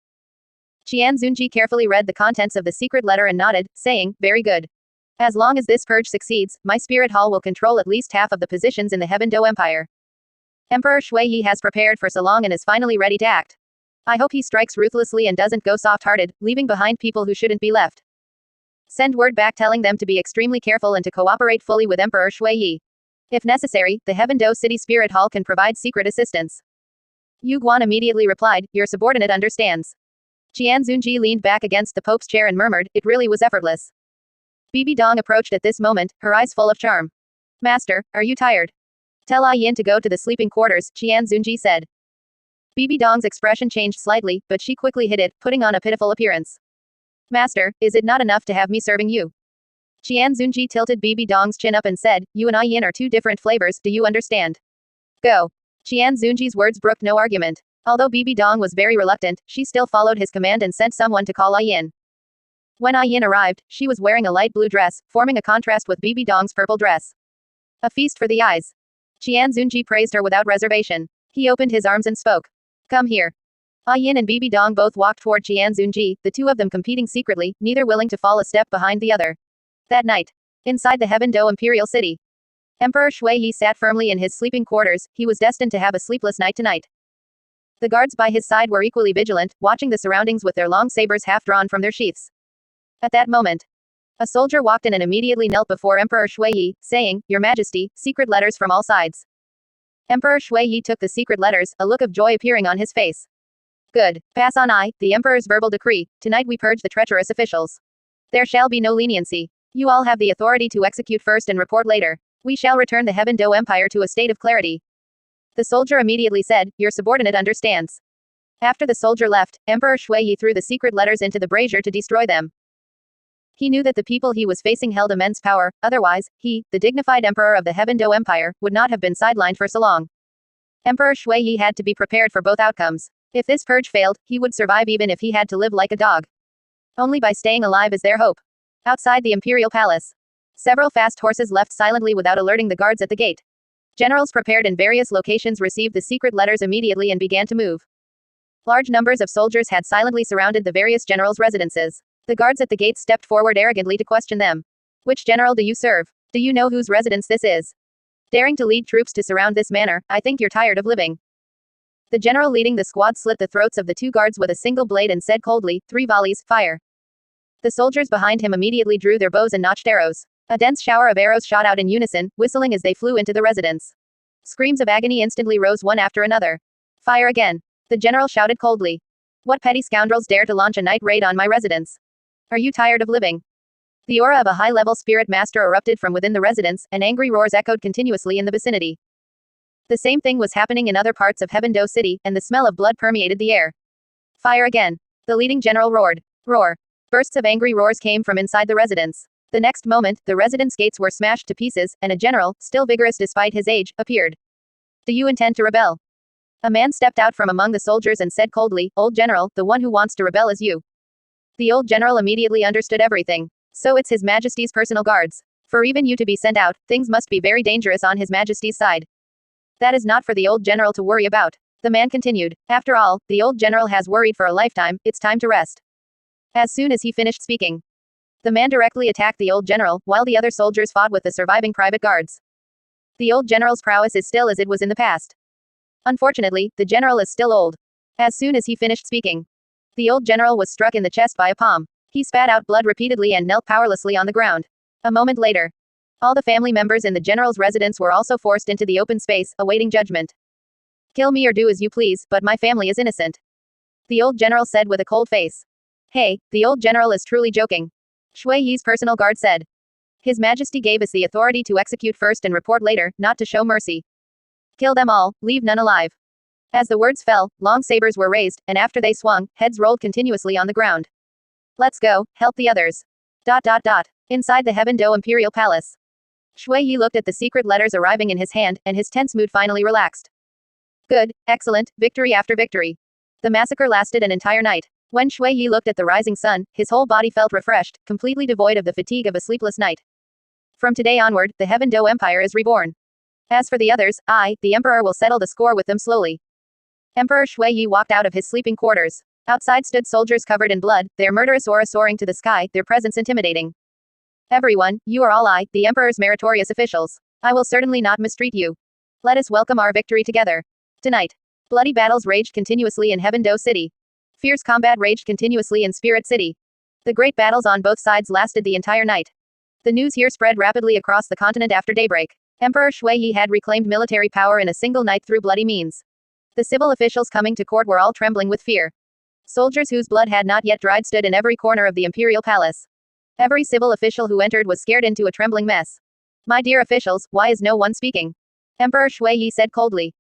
[SPEAKER 1] Qian Zunji carefully read the contents of the secret letter and nodded, saying, very good. As long as this purge succeeds, my Spirit Hall will control at least half of the positions in the Heaven-Do Empire. Emperor Shui Yi has prepared for so long and is finally ready to act. I hope he strikes ruthlessly and doesn't go soft-hearted, leaving behind people who shouldn't be left. Send word back telling them to be extremely careful and to cooperate fully with Emperor Shui Yi. If necessary, the Heaven-Do City Spirit Hall can provide secret assistance. Yu Guan immediately replied, your subordinate understands. Qian Zunji leaned back against the Pope's chair and murmured, it really was effortless. Bibi Dong approached at this moment, her eyes full of charm. Master, are you tired? Tell Yin to go to the sleeping quarters, Qian Zunji said. Bibi Dong's expression changed slightly, but she quickly hid it, putting on a pitiful appearance. Master, is it not enough to have me serving you? Qian Zunji tilted Bibi Dong's chin up and said, you and Yin are two different flavors, do you understand? Go. Qian Zunji's words brooked no argument. Although Bibi Dong was very reluctant, she still followed his command and sent someone to call Yin. When Yin arrived, she was wearing a light blue dress, forming a contrast with Bibi Dong's purple dress. A feast for the eyes. Qian Zunji praised her without reservation. He opened his arms and spoke. Come here. Yin and Bibi Dong both walked toward Qian Zunji, the two of them competing secretly, neither willing to fall a step behind the other. That night, inside the Heaven-Do Imperial City, Emperor Shui Yi sat firmly in his sleeping quarters, he was destined to have a sleepless night tonight. The guards by his side were equally vigilant, watching the surroundings with their long sabers half drawn from their sheaths. At that moment, a soldier walked in and immediately knelt before Emperor Shui Yi, saying, Your Majesty, secret letters from all sides. Emperor Shui Yi took the secret letters, a look of joy appearing on his face. Good. Pass on the Emperor's verbal decree, tonight we purge the treacherous officials. There shall be no leniency. You all have the authority to execute first and report later. We shall return the Heaven-Do Empire to a state of clarity. The soldier immediately said, Your subordinate understands. After the soldier left, Emperor Shui Yi threw the secret letters into the brazier to destroy them. He knew that the people he was facing held immense power, otherwise, he, the dignified emperor of the Heaven-Do Empire, would not have been sidelined for so long. Emperor Shui Yi had to be prepared for both outcomes. If this purge failed, he would survive even if he had to live like a dog. Only by staying alive is there hope. Outside the imperial palace, several fast horses left silently without alerting the guards at the gate. Generals prepared in various locations received the secret letters immediately and began to move. Large numbers of soldiers had silently surrounded the various generals' residences. The guards at the gates stepped forward arrogantly to question them. Which general do you serve? Do you know whose residence this is? Daring to lead troops to surround this manor, I think you're tired of living. The general leading the squad slit the throats of the two guards with a single blade and said coldly, 3 volleys, fire. The soldiers behind him immediately drew their bows and notched arrows. A dense shower of arrows shot out in unison, whistling as they flew into the residence. Screams of agony instantly rose one after another. Fire again. The general shouted coldly. What petty scoundrels dare to launch a night raid on my residence? Are you tired of living? The aura of a high-level spirit master erupted from within the residence, and angry roars echoed continuously in the vicinity. The same thing was happening in other parts of Heaven-Do City, and the smell of blood permeated the air. Fire again. The leading general roared. Roar. Bursts of angry roars came from inside the residence. The next moment, the residence gates were smashed to pieces, and a general, still vigorous despite his age, appeared. Do you intend to rebel? A man stepped out from among the soldiers and said coldly, Old general, the one who wants to rebel is you. The old general immediately understood everything. So it's His Majesty's personal guards. For even you to be sent out, things must be very dangerous on His Majesty's side. That is not for the old general to worry about. The man continued. After all, the old general has worried for a lifetime, it's time to rest. As soon as he finished speaking, the man directly attacked the old general, while the other soldiers fought with the surviving private guards. The old general's prowess is still as it was in the past. Unfortunately, the general is still old. As soon as he finished speaking, the old general was struck in the chest by a palm. He spat out blood repeatedly and knelt powerlessly on the ground. A moment later, all the family members in the general's residence were also forced into the open space, awaiting judgment. Kill me or do as you please, but my family is innocent, the old general said with a cold face. Hey, the old general is truly joking, Shui Yi's personal guard said. His Majesty gave us the authority to execute first and report later, not to show mercy. Kill them all, leave none alive. As the words fell, long sabers were raised, and after they swung, heads rolled continuously on the ground. Let's go, help the others. Inside the Heaven Do Imperial Palace, Shui Yi looked at the secret letters arriving in his hand, and his tense mood finally relaxed. Good, excellent, victory after victory. The massacre lasted an entire night. When Shui Yi looked at the rising sun, his whole body felt refreshed, completely devoid of the fatigue of a sleepless night. From today onward, the Heaven Do Empire is reborn. As for the others, I, the Emperor, will settle the score with them slowly. Emperor Shui Yi walked out of his sleeping quarters. Outside stood soldiers covered in blood, their murderous aura soaring to the sky, their presence intimidating. Everyone, you are all I, the Emperor's meritorious officials. I will certainly not mistreat you. Let us welcome our victory together. Tonight, bloody battles raged continuously in Heaven Do City. Fierce combat raged continuously in Spirit City. The great battles on both sides lasted the entire night. The news here spread rapidly across the continent after daybreak. Emperor Shui Yi had reclaimed military power in a single night through bloody means. The civil officials coming to court were all trembling with fear. Soldiers whose blood had not yet dried stood in every corner of the imperial palace. Every civil official who entered was scared into a trembling mess. My dear officials, why is no one speaking? Emperor Shui Yi said coldly.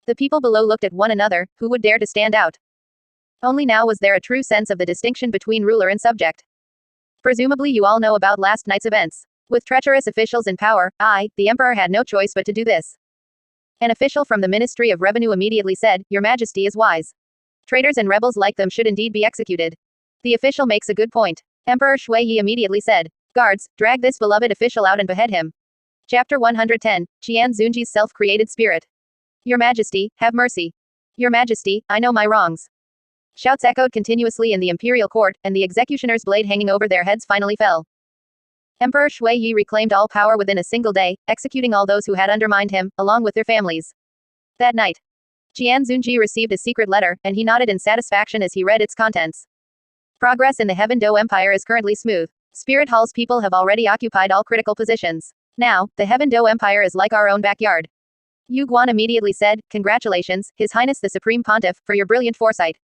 [SPEAKER 1] The people below looked at one another, who would dare to stand out? Only now was there a true sense of the distinction between ruler and subject. Presumably you all know about last night's events. With treacherous officials in power, I, the Emperor, had no choice but to do this. An official from the Ministry of Revenue immediately said, Your Majesty is wise. Traitors and rebels like them should indeed be executed. The official makes a good point. Emperor Shui Yi immediately said, Guards, drag this beloved official out and behead him. Chapter 110, Qian Zunji's self-created spirit. Your Majesty, have mercy. Your Majesty, I know my wrongs. Shouts echoed continuously in the imperial court, and the executioner's blade hanging over their heads finally fell. Emperor Shui Yi reclaimed all power within a single day, executing all those who had undermined him, along with their families. That night, Qian Zunji received a secret letter, and he nodded in satisfaction as he read its contents. Progress in the Heaven Do Empire is currently smooth. Spirit Hall's people have already occupied all critical positions. Now, the Heaven Do Empire is like our own backyard. Yu Guan immediately said, Congratulations, His Highness the Supreme Pontiff, for your brilliant foresight.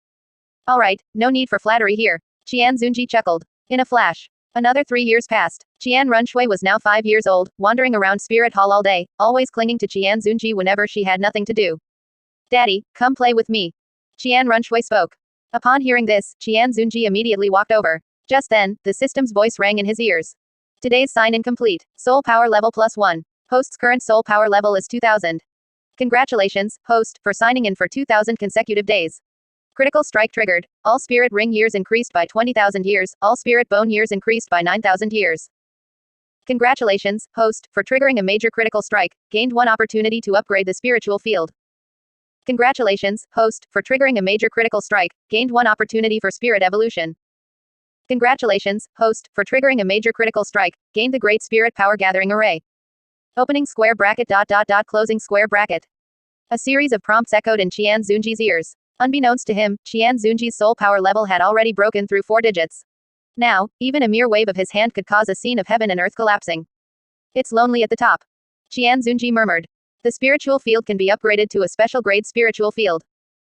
[SPEAKER 1] Alright, no need for flattery here. Qian Zunji chuckled. In a flash, another 3 years passed. Qian Runshui was now 5 years old, wandering around Spirit Hall all day, always clinging to Qian Zunji whenever she had nothing to do. Daddy, come play with me. Qian Runshui spoke. Upon hearing this, Qian Zunji immediately walked over. Just then, the system's voice rang in his ears. Today's sign in complete. Soul power level +1. Host's current soul power level is 2000. Congratulations, host, for signing in for 2000 consecutive days. Critical strike triggered. All spirit ring years increased by 20,000 years, all spirit bone years increased by 9,000 years. Congratulations, host, for triggering a major critical strike, gained 1 opportunity to upgrade the spiritual field. Congratulations, host, for triggering a major critical strike, gained 1 opportunity for spirit evolution. Congratulations, host, for triggering a major critical strike, gained the Great Spirit Power Gathering Array. Opening square bracket ... closing square bracket. A series of prompts echoed in Qian Zunji's ears. Unbeknownst to him, Qian Zunji's soul power level had already broken through 4 digits. Now, even a mere wave of his hand could cause a scene of heaven and earth collapsing. It's lonely at the top. Qian Zunji murmured. The spiritual field can be upgraded to a special grade spiritual field.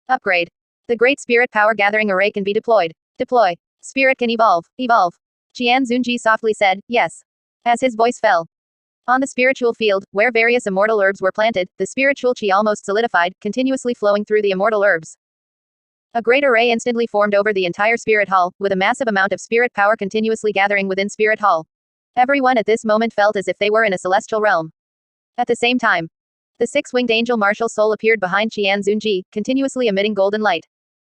[SPEAKER 1] Upgrade. The Great Spirit Power Gathering Array can be deployed. Deploy. Spirit can evolve. Evolve. Qian Zunji softly said, yes. As his voice fell. On the spiritual field, where various immortal herbs were planted, the spiritual qi almost solidified, continuously flowing through the immortal herbs. A great array instantly formed over the entire Spirit Hall, with a massive amount of spirit power continuously gathering within Spirit Hall. Everyone at this moment felt as if they were in a celestial realm. At the same time, the 6-winged angel martial soul appeared behind Qian Zunji, continuously emitting golden light.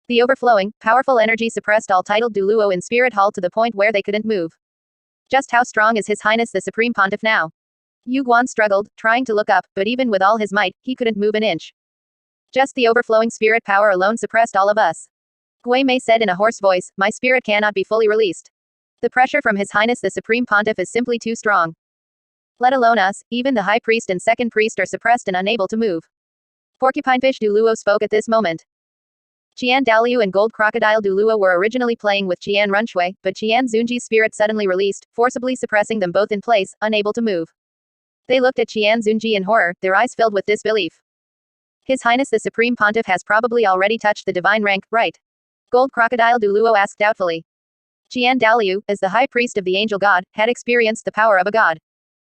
[SPEAKER 1] The overflowing, powerful energy suppressed all titled Duluo in Spirit Hall to the point where they couldn't move. Just how strong is His Highness the Supreme Pontiff now? Yu Guan struggled, trying to look up, but even with all his might, he couldn't move an inch. Just the overflowing spirit power alone suppressed all of us. Gui Mei said in a hoarse voice, my spirit cannot be fully released. The pressure from His Highness the Supreme Pontiff is simply too strong. Let alone us, even the High Priest and Second Priest are suppressed and unable to move. Porcupinefish Duluo spoke at this moment. Qian Daoliu and Gold Crocodile Duluo were originally playing with Qian Runshui, but Qian Zunji's spirit suddenly released, forcibly suppressing them both in place, unable to move. They looked at Qian Zunji in horror, their eyes filled with disbelief. His Highness the Supreme Pontiff has probably already touched the divine rank, right? Gold Crocodile Duluo asked doubtfully. Qian Daoliu, as the High Priest of the Angel God, had experienced the power of a god.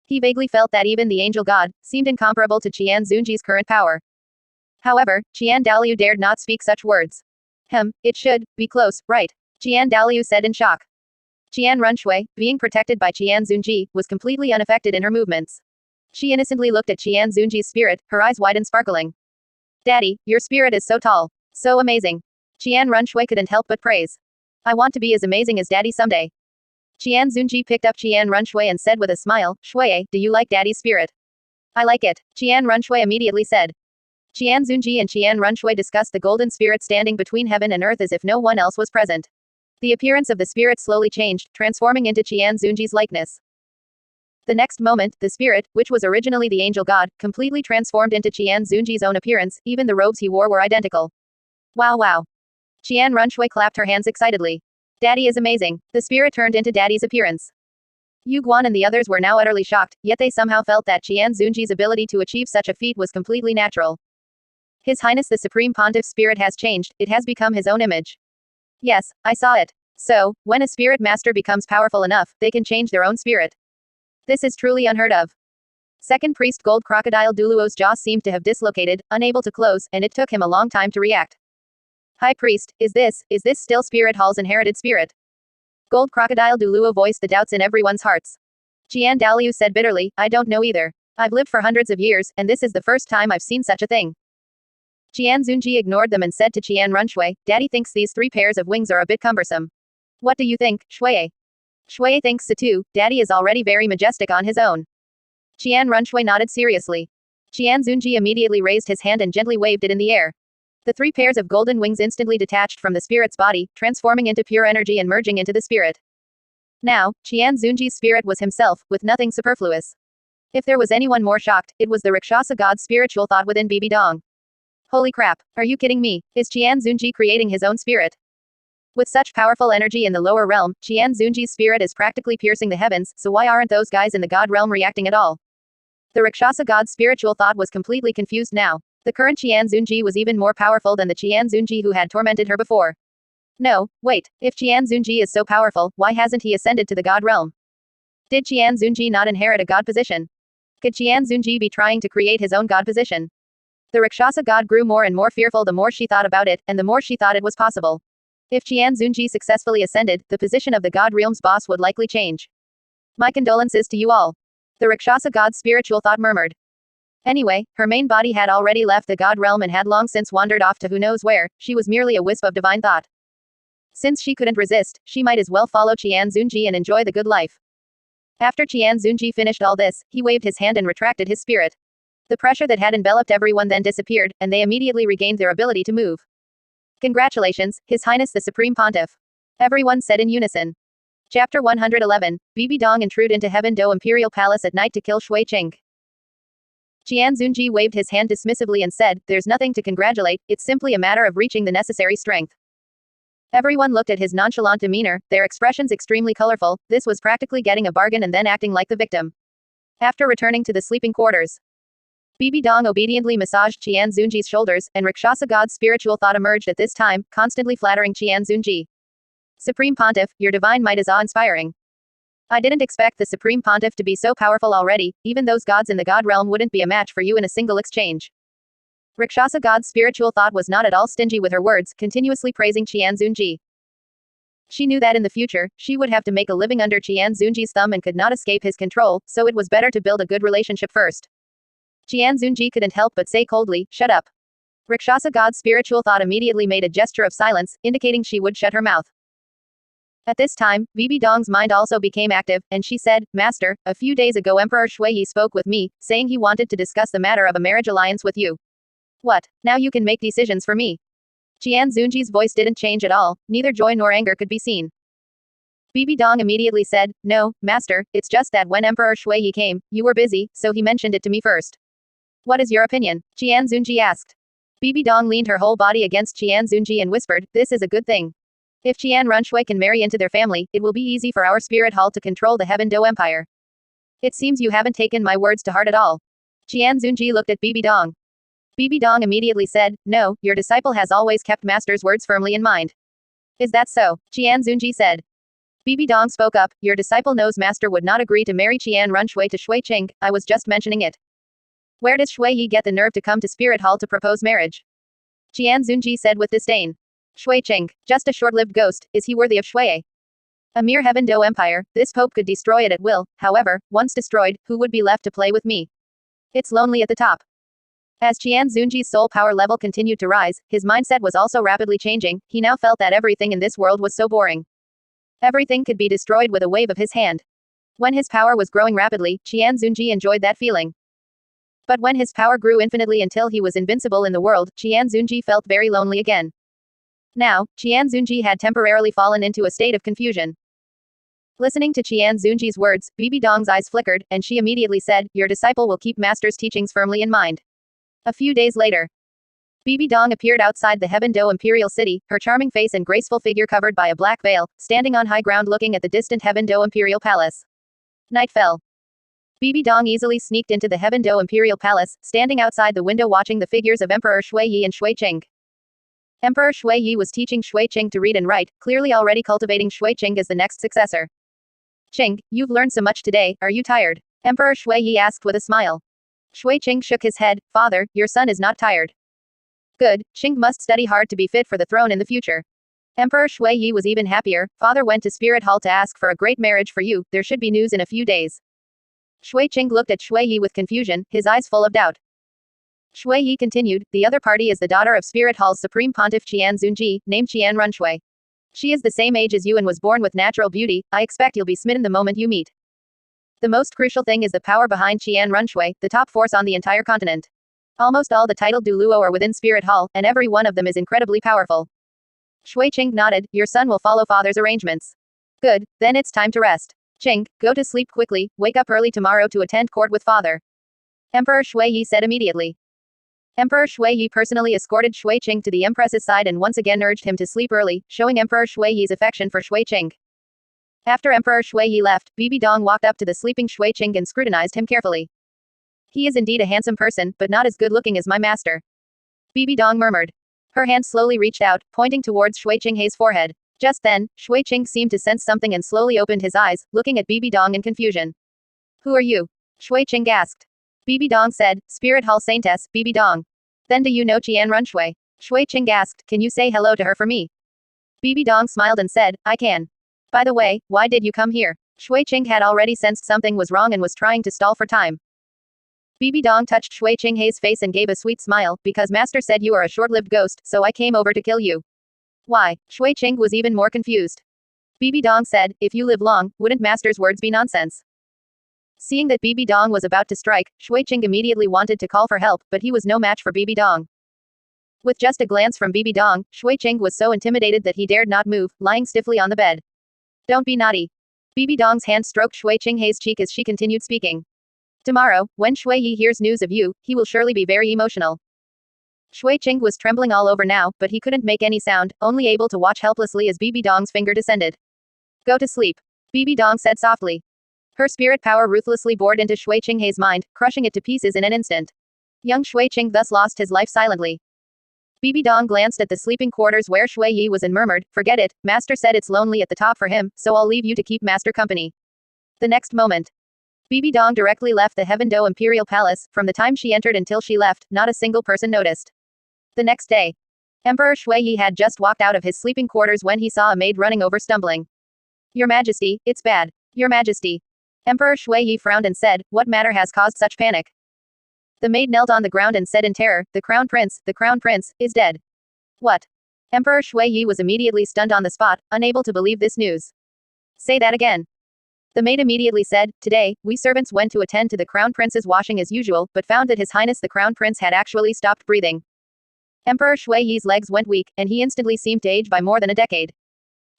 [SPEAKER 1] He vaguely felt that even the Angel God seemed incomparable to Qian Zunji's current power. However, Qian Daoliu dared not speak such words. It should be close, right? Qian Daoliu said in shock. Qian Runshui, being protected by Qian Zunji, was completely unaffected in her movements. She innocently looked at Qian Zunji's spirit, her eyes wide and sparkling. Daddy, your spirit is so tall. So amazing. Qian Runshui couldn't help but praise. I want to be as amazing as Daddy someday. Qian Zunji picked up Qian Runshui and said with a smile, Shui, do you like Daddy's spirit? I like it, Qian Runshui immediately said. Qian Zunji and Qian Runshui discussed the golden spirit standing between heaven and earth as if no one else was present. The appearance of the spirit slowly changed, transforming into Qian Zunji's likeness. The next moment, the spirit, which was originally the angel god, completely transformed into Qian Zunji's own appearance, even the robes he wore were identical. Wow wow. Qian Runshui clapped her hands excitedly. Daddy is amazing. The spirit turned into Daddy's appearance. Yu Guan and the others were now utterly shocked, yet they somehow felt that Qian Zunji's ability to achieve such a feat was completely natural. His Highness the Supreme Pontiff's spirit has changed, it has become his own image. Yes, I saw it. So, when a spirit master becomes powerful enough, they can change their own spirit. This is truly unheard of. Second Priest Gold Crocodile Duluo's jaw seemed to have dislocated, unable to close, and it took him a long time to react. High Priest, is this still Spirit Hall's inherited spirit? Gold Crocodile Duluo voiced the doubts in everyone's hearts. Qian Daoliu said bitterly, I don't know either. I've lived for hundreds of years, and this is the first time I've seen such a thing. Qian Zunji ignored them and said to Qian Runshui, Daddy thinks these 3 pairs of wings are a bit cumbersome. What do you think, Shui? Shui thinks so too, Daddy is already very majestic on his own. Qian Runshui nodded seriously. Qian Zunji immediately raised his hand and gently waved it in the air. The 3 pairs of golden wings instantly detached from the spirit's body, transforming into pure energy and merging into the spirit. Now, Qian Zunji's spirit was himself, with nothing superfluous. If there was anyone more shocked, it was the Rakshasa god's spiritual thought within Bibi Dong. Holy crap, are you kidding me? Is Qian Zunji creating his own spirit? With such powerful energy in the lower realm, Qian Zunji's spirit is practically piercing the heavens, so why aren't those guys in the god realm reacting at all? The Rakshasa god's spiritual thought was completely confused now. The current Qian Zunji was even more powerful than the Qian Zunji who had tormented her before. No, wait, if Qian Zunji is so powerful, why hasn't he ascended to the god realm? Did Qian Zunji not inherit a god position? Could Qian Zunji be trying to create his own god position? The Rakshasa god grew more and more fearful the more she thought about it, and the more she thought it was possible. If Qian Zunji successfully ascended, the position of the god realm's boss would likely change. My condolences to you all. The Rakshasa god's spiritual thought murmured. Anyway, her main body had already left the god realm and had long since wandered off to who knows where, she was merely a wisp of divine thought. Since she couldn't resist, she might as well follow Qian Zunji and enjoy the good life. After Qian Zunji finished all this, he waved his hand and retracted his spirit. The pressure that had enveloped everyone then disappeared, and they immediately regained their ability to move. Congratulations, His Highness the Supreme Pontiff. Everyone said in unison. Chapter 111, Bibi Dong intrude into Heaven Do Imperial Palace at night to kill Shui Qing. Qian Zunji waved his hand dismissively and said, there's nothing to congratulate, it's simply a matter of reaching the necessary strength. Everyone looked at his nonchalant demeanor, their expressions extremely colorful, this was practically getting a bargain and then acting like the victim. After returning to the sleeping quarters, Bibi Dong obediently massaged Qian Zunji's shoulders, and Rakshasa god's spiritual thought emerged at this time, constantly flattering Qian Zunji. Supreme Pontiff, your divine might is awe-inspiring. I didn't expect the Supreme Pontiff to be so powerful already, even those gods in the god realm wouldn't be a match for you in a single exchange. Rakshasa god's spiritual thought was not at all stingy with her words, continuously praising Qian Zunji. She knew that in the future, she would have to make a living under Qian Zunji's thumb and could not escape his control, so it was better to build a good relationship first. Qian Zunji couldn't help but say coldly, shut up. Rakshasa god's spiritual thought immediately made a gesture of silence, indicating she would shut her mouth. At this time, Bibi Dong's mind also became active, and she said, Master, a few days ago Emperor Shui spoke with me, saying he wanted to discuss the matter of a marriage alliance with you. What? Now you can make decisions for me. Qian Zunji's voice didn't change at all, neither joy nor anger could be seen. Bibi Dong immediately said, No, Master, it's just that when Emperor Shui came, you were busy, so he mentioned it to me first. What is your opinion? Qian Zunji asked. Bibi Dong leaned her whole body against Qian Zunji and whispered, This is a good thing. If Qian Runshui can marry into their family, it will be easy for our spirit hall to control the Heaven Do Empire. It seems you haven't taken my words to heart at all. Qian Zunji looked at Bibi Dong. Bibi Dong immediately said, No, your disciple has always kept Master's words firmly in mind. Is that so? Qian Zunji said. Bibi Dong spoke up, Your disciple knows Master would not agree to marry Qian Runshui to Shui Qing, I was just mentioning it. Where does Shui Yi get the nerve to come to Spirit Hall to propose marriage? Qian Zunji said with disdain. Shui Qing, just a short-lived ghost, is he worthy of Shui? A mere Heaven Do Empire, this Pope could destroy it at will, however, once destroyed, who would be left to play with me? It's lonely at the top. As Qian Zunji's soul power level continued to rise, his mindset was also rapidly changing, he now felt that everything in this world was so boring. Everything could be destroyed with a wave of his hand. When his power was growing rapidly, Qian Zunji enjoyed that feeling. But when his power grew infinitely until he was invincible in the world, Qian Zunji felt very lonely again. Now, Qian Zunji had temporarily fallen into a state of confusion. Listening to Qian Zunji's words, Bibi Dong's eyes flickered, and she immediately said, Your disciple will keep Master's teachings firmly in mind. A few days later, Bibi Dong appeared outside the Heaven Do Imperial City, her charming face and graceful figure covered by a black veil, standing on high ground looking at the distant Heaven Do Imperial Palace. Night fell. Bibi Dong easily sneaked into the Heaven Do Imperial Palace, standing outside the window watching the figures of Emperor Shui Yi and Shui Qing. Emperor Shui Yi was teaching Shui Qing to read and write, clearly already cultivating Shui Qing as the next successor. Qing, you've learned so much today, are you tired? Emperor Shui Yi asked with a smile. Shui Qing shook his head, Father, your son is not tired. Good, Qing must study hard to be fit for the throne in the future. Emperor Shui Yi was even happier, Father went to Spirit Hall to ask for a great marriage for you, there should be news in a few days. Shui Qing looked at Shui Yi with confusion, his eyes full of doubt. Shui Yi continued, the other party is the daughter of Spirit Hall's Supreme Pontiff Qian Zunji, named Qian Runshui. She is the same age as you and was born with natural beauty, I expect you'll be smitten the moment you meet. The most crucial thing is the power behind Qian Runshui, the top force on the entire continent. Almost all the titled Duluo are within Spirit Hall, and every one of them is incredibly powerful. Shui Qing nodded, your son will follow father's arrangements. Good, then it's time to rest. Qing, go to sleep quickly, wake up early tomorrow to attend court with father. Emperor Shui Yi said immediately. Emperor Shui Yi personally escorted Shui Qing to the Empress's side and once again urged him to sleep early, showing Emperor Shui Yi's affection for Shui Qing. After Emperor Shui Yi left, Bibi Dong walked up to the sleeping Shui Qing and scrutinized him carefully. He is indeed a handsome person, but not as good-looking as my master. Bibi Dong murmured. Her hand slowly reached out, pointing towards Shui Qing's forehead. Just then, Shui Qing seemed to sense something and slowly opened his eyes, looking at Bibi Dong in confusion. Who are you? Shui Qing asked. Bibi Dong said, Spirit Hall Saintess, Bibi Dong. Then do you know Qian Runshui? Shui Qing asked, can you say hello to her for me? Bibi Dong smiled and said, I can. By the way, why did you come here? Shui Qing had already sensed something was wrong and was trying to stall for time. Bibi Dong touched Shui Qing's face and gave a sweet smile, because master said you are a short-lived ghost, so I came over to kill you. Why? Shui Qing was even more confused. Bibi Dong said, if you live long, wouldn't master's words be nonsense? Seeing that Bibi Dong was about to strike, Shui Qing immediately wanted to call for help, but he was no match for Bibi Dong. With just a glance from Bibi Dong, Shui Qing was so intimidated that he dared not move, lying stiffly on the bed. Don't be naughty. Bibi Dong's hand stroked Shui Qing's cheek as she continued speaking. Tomorrow, when Shui Yi hears news of you, he will surely be very emotional. Shui Qing was trembling all over now, but he couldn't make any sound, only able to watch helplessly as Bibi Dong's finger descended. Go to sleep. Bibi Dong said softly. Her spirit power ruthlessly bored into Shui Qing's mind, crushing it to pieces in an instant. Young Shui Qing thus lost his life silently. Bibi Dong glanced at the sleeping quarters where Shui Yi was and murmured, forget it, master said it's lonely at the top for him, so I'll leave you to keep master company. The next moment, Bibi Dong directly left the Heaven Do Imperial Palace. From the time she entered until she left, not a single person noticed. The next day, Emperor Shui Yi had just walked out of his sleeping quarters when he saw a maid running over stumbling. Your Majesty, it's bad. Your Majesty. Emperor Shui Yi frowned and said, what matter has caused such panic? The maid knelt on the ground and said in terror, the crown prince, is dead. What? Emperor Shui Yi was immediately stunned on the spot, unable to believe this news. Say that again. The maid immediately said, today, we servants went to attend to the crown prince's washing as usual, but found that His Highness the crown prince had actually stopped breathing. Emperor Shui Yi's legs went weak, and he instantly seemed to age by more than a decade.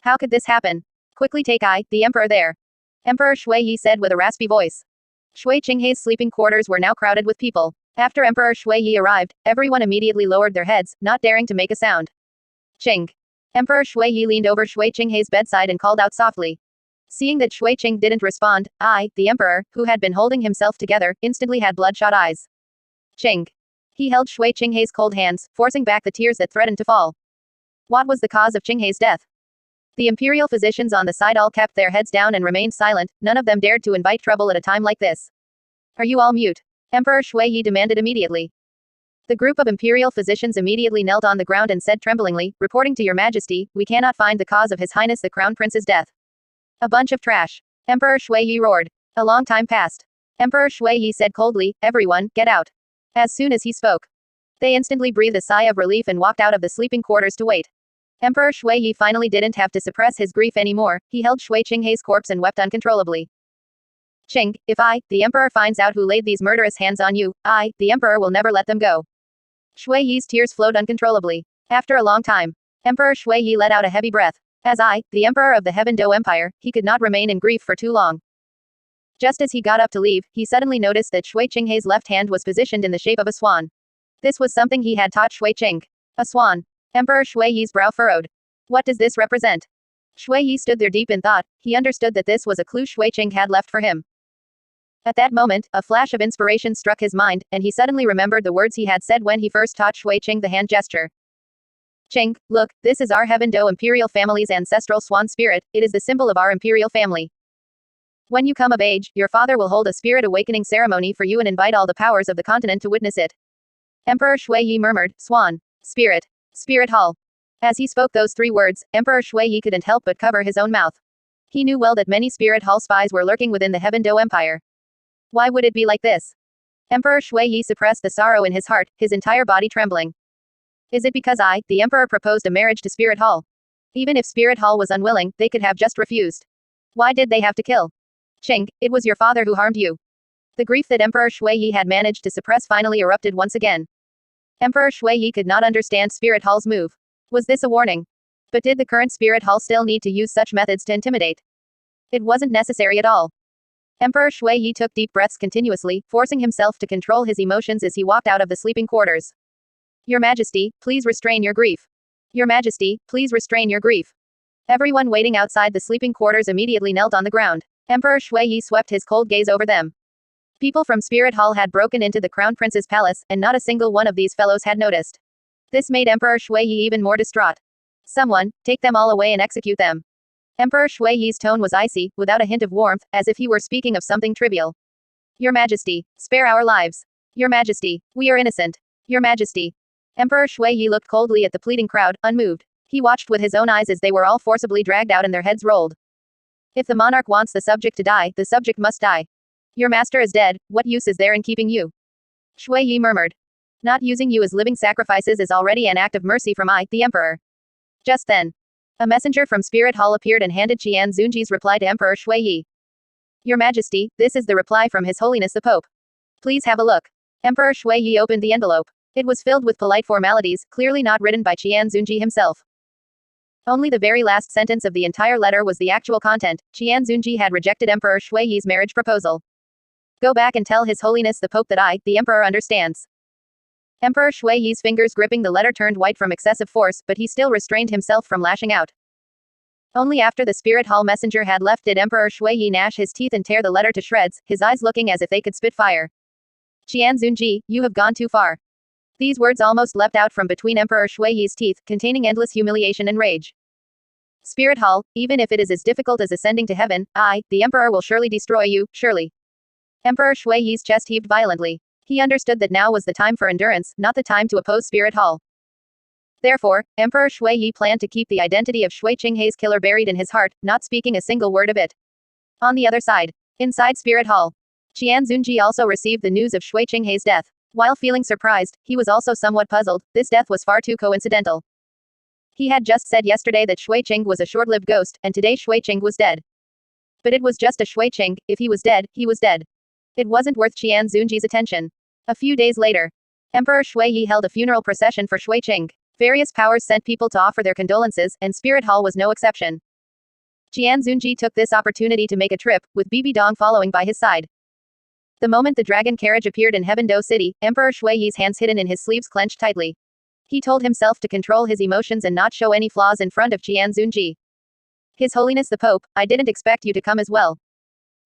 [SPEAKER 1] How could this happen? Quickly take the emperor there. Emperor Shui Yi said with a raspy voice. Shui Qinghei's sleeping quarters were now crowded with people. After Emperor Shui Yi arrived, everyone immediately lowered their heads, not daring to make a sound. Qing. Emperor Shui Yi leaned over Shui Qinghei's bedside and called out softly. Seeing that Shui Qing didn't respond, the emperor, who had been holding himself together, instantly had bloodshot eyes. Qing. He held Shui Qinghei's cold hands, forcing back the tears that threatened to fall. What was the cause of Qinghei's death? The imperial physicians on the side all kept their heads down and remained silent, none of them dared to invite trouble at a time like this. Are you all mute? Emperor Shui Yi demanded immediately. The group of imperial physicians immediately knelt on the ground and said tremblingly, reporting to your majesty, we cannot find the cause of His Highness the crown prince's death. A bunch of trash. Emperor Shui Yi roared. A long time passed. Emperor Shui Yi said coldly, everyone, get out. As soon as he spoke, they instantly breathed a sigh of relief and walked out of the sleeping quarters to wait. Emperor Shui Yi finally didn't have to suppress his grief anymore, he held Shui Qinghei's corpse and wept uncontrollably. Qing, if the emperor finds out who laid these murderous hands on you, the emperor will never let them go. Shui Yi's tears flowed uncontrollably. After a long time, Emperor Shui Yi let out a heavy breath. As the emperor of the Heaven-Do Empire, he could not remain in grief for too long. Just as he got up to leave, he suddenly noticed that Shui Qinghei's left hand was positioned in the shape of a swan. This was something he had taught Shui Qing. A swan. Emperor Shui Yi's brow furrowed. What does this represent? Shui Yi stood there deep in thought, he understood that this was a clue Shui Qing had left for him. At that moment, a flash of inspiration struck his mind, and he suddenly remembered the words he had said when he first taught Shui Qing the hand gesture. Qing, look, this is our Heaven-Do imperial family's ancestral swan spirit, it is the symbol of our imperial family. When you come of age, your father will hold a spirit awakening ceremony for you and invite all the powers of the continent to witness it. Emperor Shui Yi murmured, swan, spirit, spirit hall. As he spoke those three words, Emperor Shui Yi couldn't help but cover his own mouth. He knew well that many spirit hall spies were lurking within the Heaven-Do Empire. Why would it be like this? Emperor Shui Yi suppressed the sorrow in his heart, his entire body trembling. Is it because the emperor proposed a marriage to Spirit Hall? Even if Spirit Hall was unwilling, they could have just refused. Why did they have to kill? Qing, it was your father who harmed you. The grief that Emperor Shui Yi had managed to suppress finally erupted once again. Emperor Shui Yi could not understand Spirit Hall's move. Was this a warning? But did the current Spirit Hall still need to use such methods to intimidate? It wasn't necessary at all. Emperor Shui Yi took deep breaths continuously, forcing himself to control his emotions as he walked out of the sleeping quarters. Your Majesty, please restrain your grief. Your Majesty, please restrain your grief. Everyone waiting outside the sleeping quarters immediately knelt on the ground. Emperor Shui Yi swept his cold gaze over them. People from Spirit Hall had broken into the Crown Prince's palace, and not a single one of these fellows had noticed. This made Emperor Shui Yi even more distraught. Someone, take them all away and execute them. Emperor Shui Yi's tone was icy, without a hint of warmth, as if he were speaking of something trivial. Your Majesty, spare our lives. Your Majesty, we are innocent. Your Majesty. Emperor Shui Yi looked coldly at the pleading crowd, unmoved. He watched with his own eyes as they were all forcibly dragged out and their heads rolled. If the monarch wants the subject to die, the subject must die. Your master is dead, what use is there in keeping you? Shui Yi murmured. Not using you as living sacrifices is already an act of mercy from the emperor. Just then, a messenger from Spirit Hall appeared and handed Qian Zunji's reply to Emperor Shui Yi. Your Majesty, this is the reply from His Holiness the Pope. Please have a look. Emperor Shui Yi opened the envelope. It was filled with polite formalities, clearly not written by Qian Zunji himself. Only the very last sentence of the entire letter was the actual content. Qian Zunji had rejected Emperor Shui Yi's marriage proposal. Go back and tell His Holiness the Pope that the emperor understands. Emperor Shui Yi's fingers gripping the letter turned white from excessive force, but he still restrained himself from lashing out. Only after the Spirit Hall messenger had left did Emperor Shui Yi gnash his teeth and tear the letter to shreds, his eyes looking as if they could spit fire. Qian Zunji, you have gone too far. These words almost leapt out from between Emperor Shui Yi's teeth, containing endless humiliation and rage. Spirit Hall, even if it is as difficult as ascending to heaven, the emperor will surely destroy you, surely. Emperor Shui Yi's chest heaved violently. He understood that now was the time for endurance, not the time to oppose Spirit Hall. Therefore, Emperor Shui Yi planned to keep the identity of Shui Qinghei's killer buried in his heart, not speaking a single word of it. On the other side, inside Spirit Hall, Qian Zunji also received the news of Shui Qinghei's death. While feeling surprised, he was also somewhat puzzled. This death was far too coincidental. He had just said yesterday that Shui Qing was a short-lived ghost, and today Shui Qing was dead. But it was just a Shui Qing. If he was dead, he was dead. It wasn't worth Qian Zunji's attention. A few days later, Emperor Shui Yi held a funeral procession for Shui Qing. Various powers sent people to offer their condolences, and Spirit Hall was no exception. Qian Zunji took this opportunity to make a trip, with Bibi Dong following by his side. The moment the dragon carriage appeared in Heaven-Do City, Emperor Shui Yi's hands hidden in his sleeves clenched tightly. He told himself to control his emotions and not show any flaws in front of Qian Zunji. His Holiness the Pope, I didn't expect you to come as well.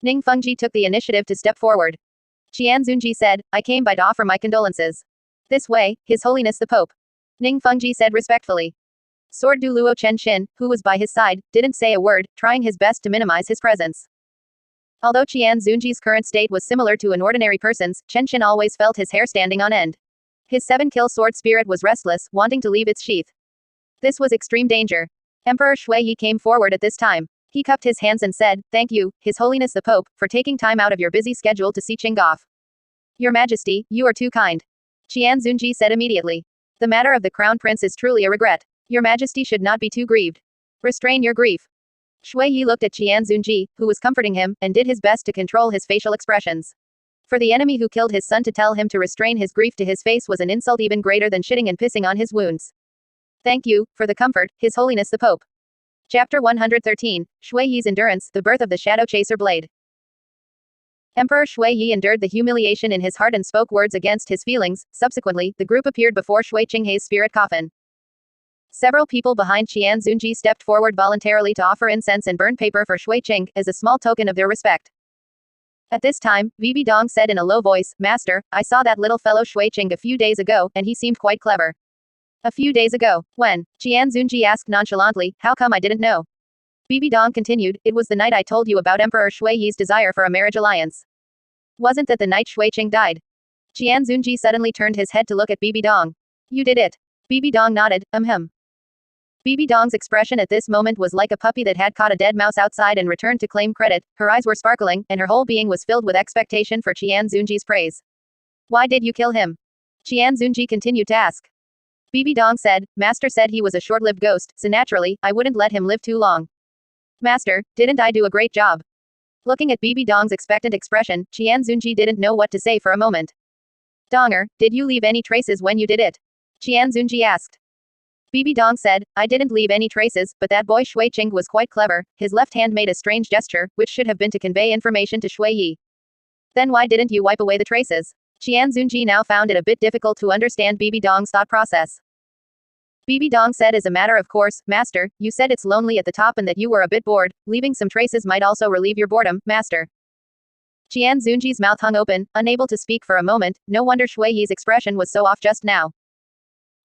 [SPEAKER 1] Ning Fengji took the initiative to step forward. Qian Zunji said, I came by to offer my condolences. This way, His Holiness the Pope. Ning Fengji said respectfully. Sword Du Luo Chen Xin, who was by his side, didn't say a word, trying his best to minimize his presence. Although Qian Zunji's current state was similar to an ordinary person's, Chen Xin always felt his hair standing on end. His 7-kill sword spirit was restless, wanting to leave its sheath. This was extreme danger. Emperor Shui Yi came forward at this time. He cupped his hands and said, Thank you, His Holiness the Pope, for taking time out of your busy schedule to see Qinggoff. Your Majesty, you are too kind. Qian Zunji said immediately. The matter of the Crown Prince is truly a regret. Your Majesty should not be too grieved. Restrain your grief. Shui Yi looked at Qian Zunji, who was comforting him, and did his best to control his facial expressions. For the enemy who killed his son to tell him to restrain his grief to his face was an insult even greater than shitting and pissing on his wounds. Thank you, for the comfort, His Holiness the Pope. Chapter 113, Shui Yi's Endurance, the Birth of the Shadow Chaser Blade. Emperor Shui Yi endured the humiliation in his heart and spoke words against his feelings. Subsequently, the group appeared before Shui Qinghei's spirit coffin. Several people behind Qian Zunji stepped forward voluntarily to offer incense and burn paper for Shui Qing, as a small token of their respect. At this time, Bibi Dong said in a low voice, Master, I saw that little fellow Shui Qing a few days ago, and he seemed quite clever. A few days ago, when? Qian Zunji asked nonchalantly, how come I didn't know? Bibi Dong continued, it was the night I told you about Emperor Shui Yi's desire for a marriage alliance. Wasn't that the night Shui Qing died? Qian Zunji suddenly turned his head to look at Bibi Dong. You did it. Bibi Dong nodded, Bibi Dong's expression at this moment was like a puppy that had caught a dead mouse outside and returned to claim credit. Her eyes were sparkling, and her whole being was filled with expectation for Qian Zunji's praise. Why did you kill him? Qian Zunji continued to ask. Bibi Dong said, Master said he was a short-lived ghost, so naturally, I wouldn't let him live too long. Master, didn't I do a great job? Looking at Bibi Dong's expectant expression, Qian Zunji didn't know what to say for a moment. Donger, did you leave any traces when you did it? Qian Zunji asked. Bibi Dong said, I didn't leave any traces, but that boy Shui Qing was quite clever. His left hand made a strange gesture, which should have been to convey information to Shui Yi. Then why didn't you wipe away the traces? Qian Zunji now found it a bit difficult to understand Bibi Dong's thought process. Bibi Dong said as a matter of course, Master, you said it's lonely at the top and that you were a bit bored. Leaving some traces might also relieve your boredom, Master. Qian Zunji's mouth hung open, unable to speak for a moment. No wonder Shui Yi's expression was so off just now.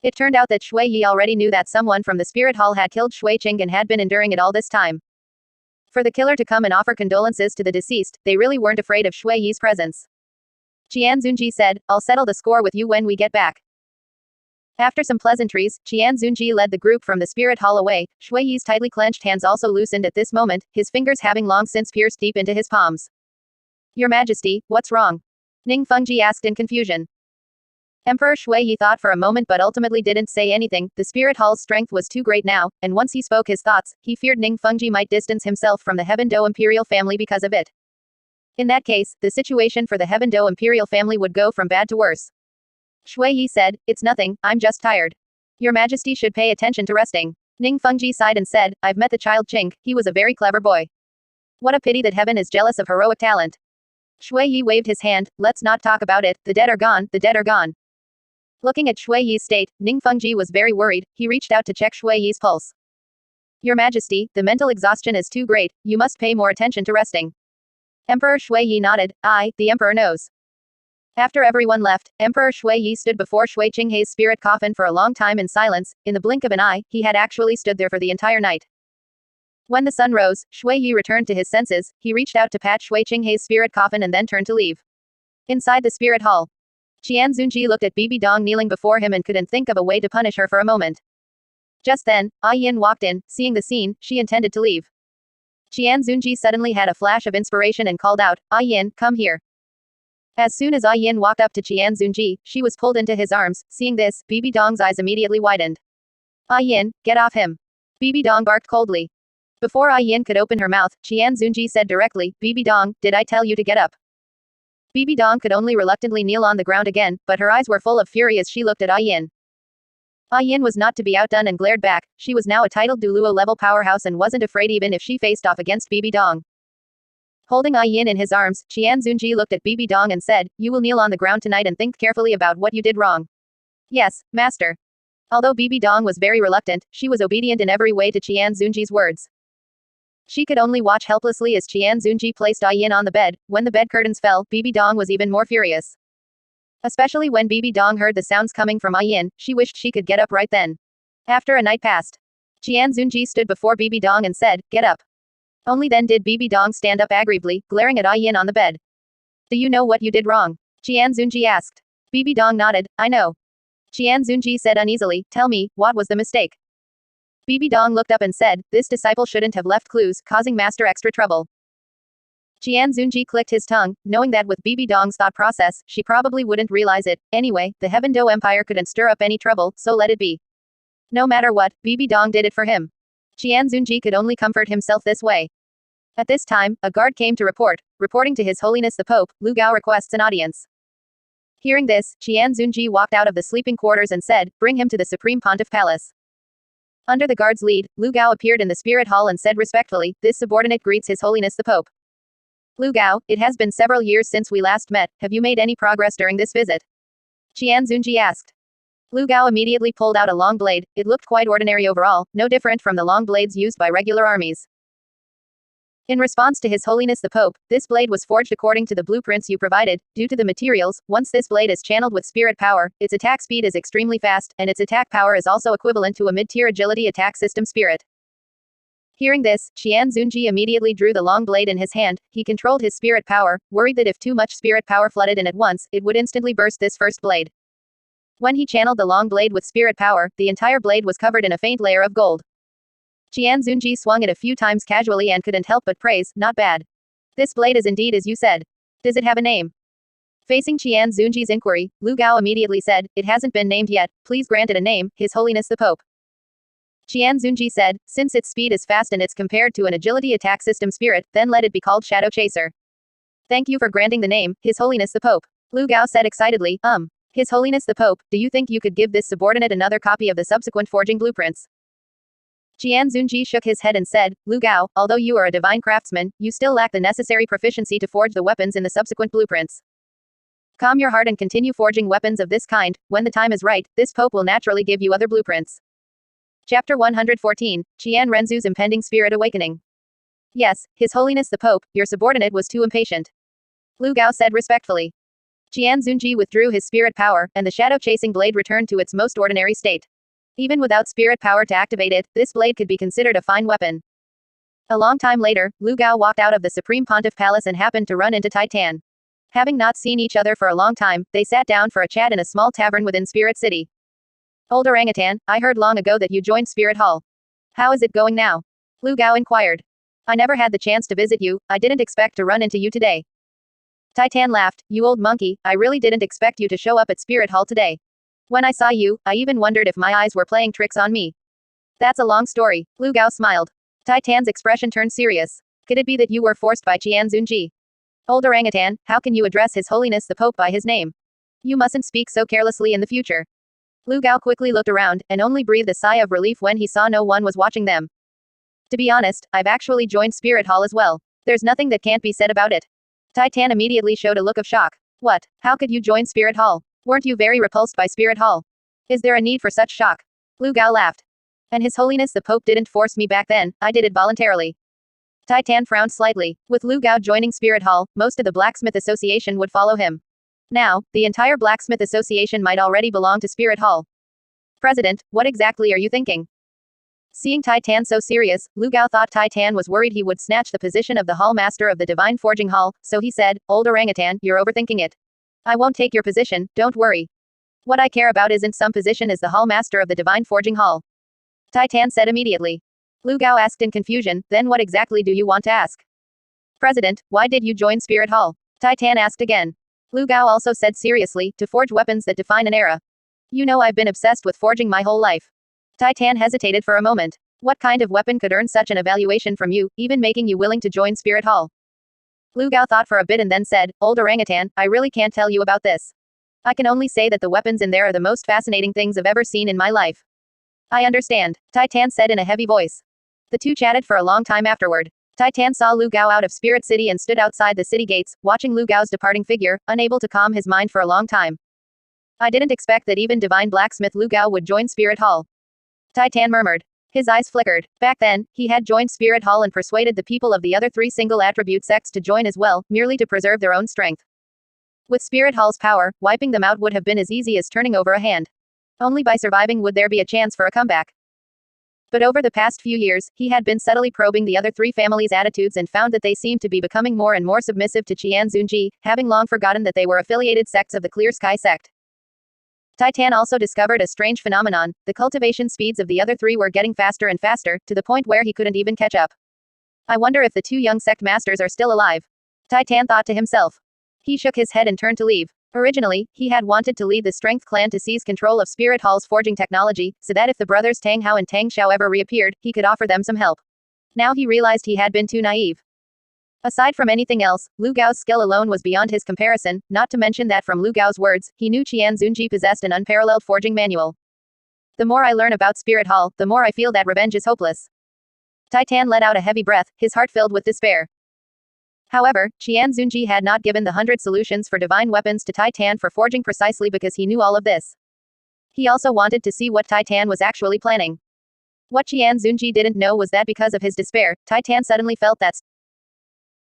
[SPEAKER 1] It turned out that Shui Yi already knew that someone from the spirit hall had killed Shui Qing and had been enduring it all this time. For the killer to come and offer condolences to the deceased, they really weren't afraid of Shui Yi's presence. Qian Zunji said, I'll settle the score with you when we get back. After some pleasantries, Qian Zunji led the group from the spirit hall away. Shui Yi's tightly clenched hands also loosened at this moment, his fingers having long since pierced deep into his palms. Your Majesty, what's wrong? Ning Fengji asked in confusion. Emperor Shui Yi thought for a moment but ultimately didn't say anything. The spirit hall's strength was too great now, and once he spoke his thoughts, he feared Ning Fengji might distance himself from the Heaven-Do imperial family because of it. In that case, the situation for the Heaven-Do imperial family would go from bad to worse. Shui Yi said, it's nothing, I'm just tired. Your Majesty should pay attention to resting. Ning Fengji sighed and said, I've met the child Qing, he was a very clever boy. What a pity that heaven is jealous of heroic talent. Shui Yi waved his hand, let's not talk about it, the dead are gone, the dead are gone. Looking at Shui Yi's state, Ning Fengji was very worried. He reached out to check Shui Yi's pulse. Your Majesty, the mental exhaustion is too great, you must pay more attention to resting. Emperor Shui Yi nodded, the Emperor knows. After everyone left, Emperor Shui Yi stood before Shui Qinghei's spirit coffin for a long time in silence. In the blink of an eye, he had actually stood there for the entire night. When the sun rose, Shui Yi returned to his senses. He reached out to pat Shui Qinghei's spirit coffin and then turned to leave. Inside the spirit hall, Qian Zunji looked at Bibi Dong kneeling before him and couldn't think of a way to punish her for a moment. Just then, N.A.N walked in. Seeing the scene, she intended to leave. Qian Zunji suddenly had a flash of inspiration and called out, N.A.N, come here. As soon as N.A.N walked up to Qian Zunji, she was pulled into his arms. Seeing this, Bibi Dong's eyes immediately widened. Yin, get off him. Bibi Dong barked coldly. Before Yin could open her mouth, Qian Zunji said directly, Bibi Dong, did I tell you to get up? Bibi Dong could only reluctantly kneel on the ground again, but her eyes were full of fury as she looked at Yin. Yin was not to be outdone and glared back. She was now a titled Duluo-level powerhouse and wasn't afraid even if she faced off against Bibi Dong. Holding Yin in his arms, Qian Zunji looked at Bibi Dong and said, you will kneel on the ground tonight and think carefully about what you did wrong. Yes, master. Although Bibi Dong was very reluctant, she was obedient in every way to Qian Zunji's words. She could only watch helplessly as Qian Zunji placed Yin on the bed. When the bed curtains fell, Bibi Dong was even more furious. Especially when Bibi Dong heard the sounds coming from Yin, she wished she could get up right then. After a night passed, Qian Zunji stood before Bibi Dong and said, get up. Only then did Bibi Dong stand up aggressively, glaring at Yin on the bed. Do you know what you did wrong? Qian Zunji asked. Bibi Dong nodded, I know. Qian Zunji said uneasily, tell me, what was the mistake? Bibi Dong looked up and said, this disciple shouldn't have left clues, causing master extra trouble. Qian Zunji clicked his tongue, knowing that with Bibi Dong's thought process, she probably wouldn't realize it. Anyway, the Heaven Do Empire couldn't stir up any trouble, so let it be. No matter what, Bibi Dong did it for him. Qian Zunji could only comfort himself this way. At this time, a guard came to reporting to His Holiness the Pope, Lu Gao requests an audience. Hearing this, Qian Zunji walked out of the sleeping quarters and said, bring him to the Supreme Pontiff Palace. Under the guard's lead, Lu Gao appeared in the spirit hall and said respectfully, this subordinate greets His Holiness the Pope. Lu Gao, it has been several years since we last met, have you made any progress during this visit? Qian Zunji asked. Lu Gao immediately pulled out a long blade. It looked quite ordinary overall, no different from the long blades used by regular armies. In response to His Holiness the Pope, this blade was forged according to the blueprints you provided. Due to the materials, once this blade is channeled with spirit power, its attack speed is extremely fast, and its attack power is also equivalent to a mid-tier agility attack system spirit. Hearing this, Qian Zunji immediately drew the long blade in his hand. He controlled his spirit power, worried that if too much spirit power flooded in at once, it would instantly burst this first blade. When he channeled the long blade with spirit power, the entire blade was covered in a faint layer of gold. Qian Zunji swung it a few times casually and couldn't help but praise, not bad. This blade is indeed as you said. Does it have a name? Facing Qian Zunji's inquiry, Lu Gao immediately said, it hasn't been named yet, please grant it a name, His Holiness the Pope. Qian Zunji said, since its speed is fast and it's compared to an agility attack system spirit, then let it be called Shadow Chaser. Thank you for granting the name, His Holiness the Pope. Lu Gao said excitedly, His Holiness the Pope, do you think you could give this subordinate another copy of the subsequent forging blueprints? Qian Zunji shook his head and said, Lu Gao, although you are a divine craftsman, you still lack the necessary proficiency to forge the weapons in the subsequent blueprints. Calm your heart and continue forging weapons of this kind. When the time is right, this Pope will naturally give you other blueprints. Chapter 114, Qian Renzu's Impending Spirit Awakening. Yes, His Holiness the Pope, your subordinate was too impatient. Lu Gao said respectfully. Qian Zunji withdrew his spirit power, and the shadow-chasing blade returned to its most ordinary state. Even without spirit power to activate it, this blade could be considered a fine weapon. A long time later, Lu Gao walked out of the Supreme Pontiff Palace and happened to run into N.A.N. Having not seen each other for a long time, they sat down for a chat in a small tavern within Spirit City. Old orangutan, I heard long ago that you joined Spirit Hall. How is it going now? Lu Gao inquired. I never had the chance to visit you, I didn't expect to run into you today. N.A.N laughed, you old monkey, I really didn't expect you to show up at Spirit Hall today. When I saw you, I even wondered if my eyes were playing tricks on me. That's a long story. Lu Gao smiled. N.A.N's expression turned serious. Could it be that you were forced by Qian Zunji? Old orangutan, how can you address His Holiness the Pope by his name? You mustn't speak so carelessly in the future. Lu Gao quickly looked around, and only breathed a sigh of relief when he saw no one was watching them. To be honest, I've actually joined Spirit Hall as well. There's nothing that can't be said about it. N.A.N immediately showed a look of shock. What? How could you join Spirit Hall? Weren't you very repulsed by Spirit Hall? Is there a need for such shock? Lu Gao laughed. And His Holiness the Pope didn't force me back then, I did it voluntarily. N.A.N frowned slightly. With Lu Gao joining Spirit Hall, most of the Blacksmith Association would follow him. Now, the entire Blacksmith Association might already belong to Spirit Hall. President, what exactly are you thinking? Seeing N.A.N so serious, Lu Gao thought N.A.N was worried he would snatch the position of the Hall Master of the Divine Forging Hall, so he said, Old orangutan, you're overthinking it. I won't take your position, don't worry. What I care about isn't some position as the Hall Master of the Divine Forging Hall. N.A.N said immediately. Lu Gao asked in confusion, then what exactly do you want to ask? President, why did you join Spirit Hall? N.A.N asked again. Lu Gao also said seriously, to forge weapons that define an era. You know I've been obsessed with forging my whole life. Tai-Tan hesitated for a moment. What kind of weapon could earn such an evaluation from you, even making you willing to join Spirit Hall? Lu Gao thought for a bit and then said, Old orangutan, I really can't tell you about this. I can only say that the weapons in there are the most fascinating things I've ever seen in my life. I understand, Tai-Tan said in a heavy voice. The two chatted for a long time afterward. Tai-Tan saw Lu Gao out of Spirit City and stood outside the city gates, watching Lu Gao's departing figure, unable to calm his mind for a long time. I didn't expect that even divine blacksmith Lu Gao would join Spirit Hall. Tai-Tan murmured. His eyes flickered. Back then, he had joined Spirit Hall and persuaded the people of the other three single attribute sects to join as well, merely to preserve their own strength. With Spirit Hall's power, wiping them out would have been as easy as turning over a hand. Only by surviving would there be a chance for a comeback. But over the past few years, he had been subtly probing the other three families' attitudes and found that they seemed to be becoming more and more submissive to Qian Zunji, having long forgotten that they were affiliated sects of the Clear Sky sect. Tai-Tan also discovered a strange phenomenon. The cultivation speeds of the other three were getting faster and faster, to the point where he couldn't even catch up. I wonder if the two young sect masters are still alive. Tai-Tan thought to himself. He shook his head and turned to leave. Originally, he had wanted to lead the Strength Clan to seize control of Spirit Hall's forging technology, so that if the brothers Tang Hao and Tang Xiao ever reappeared, he could offer them some help. Now he realized he had been too naive. Aside from anything else, Lu Gao's skill alone was beyond his comparison, not to mention that from Lu Gao's words, he knew Qian Zunji possessed an unparalleled forging manual. The more I learn about Spirit Hall, the more I feel that revenge is hopeless. Tai-Tan let out a heavy breath, his heart filled with despair. However, Qian Zunji had not given the 100 solutions for divine weapons to Tai-Tan for forging precisely because he knew all of this. He also wanted to see what Tai-Tan was actually planning. What Qian Zunji didn't know was that because of his despair, Tai-Tan suddenly felt that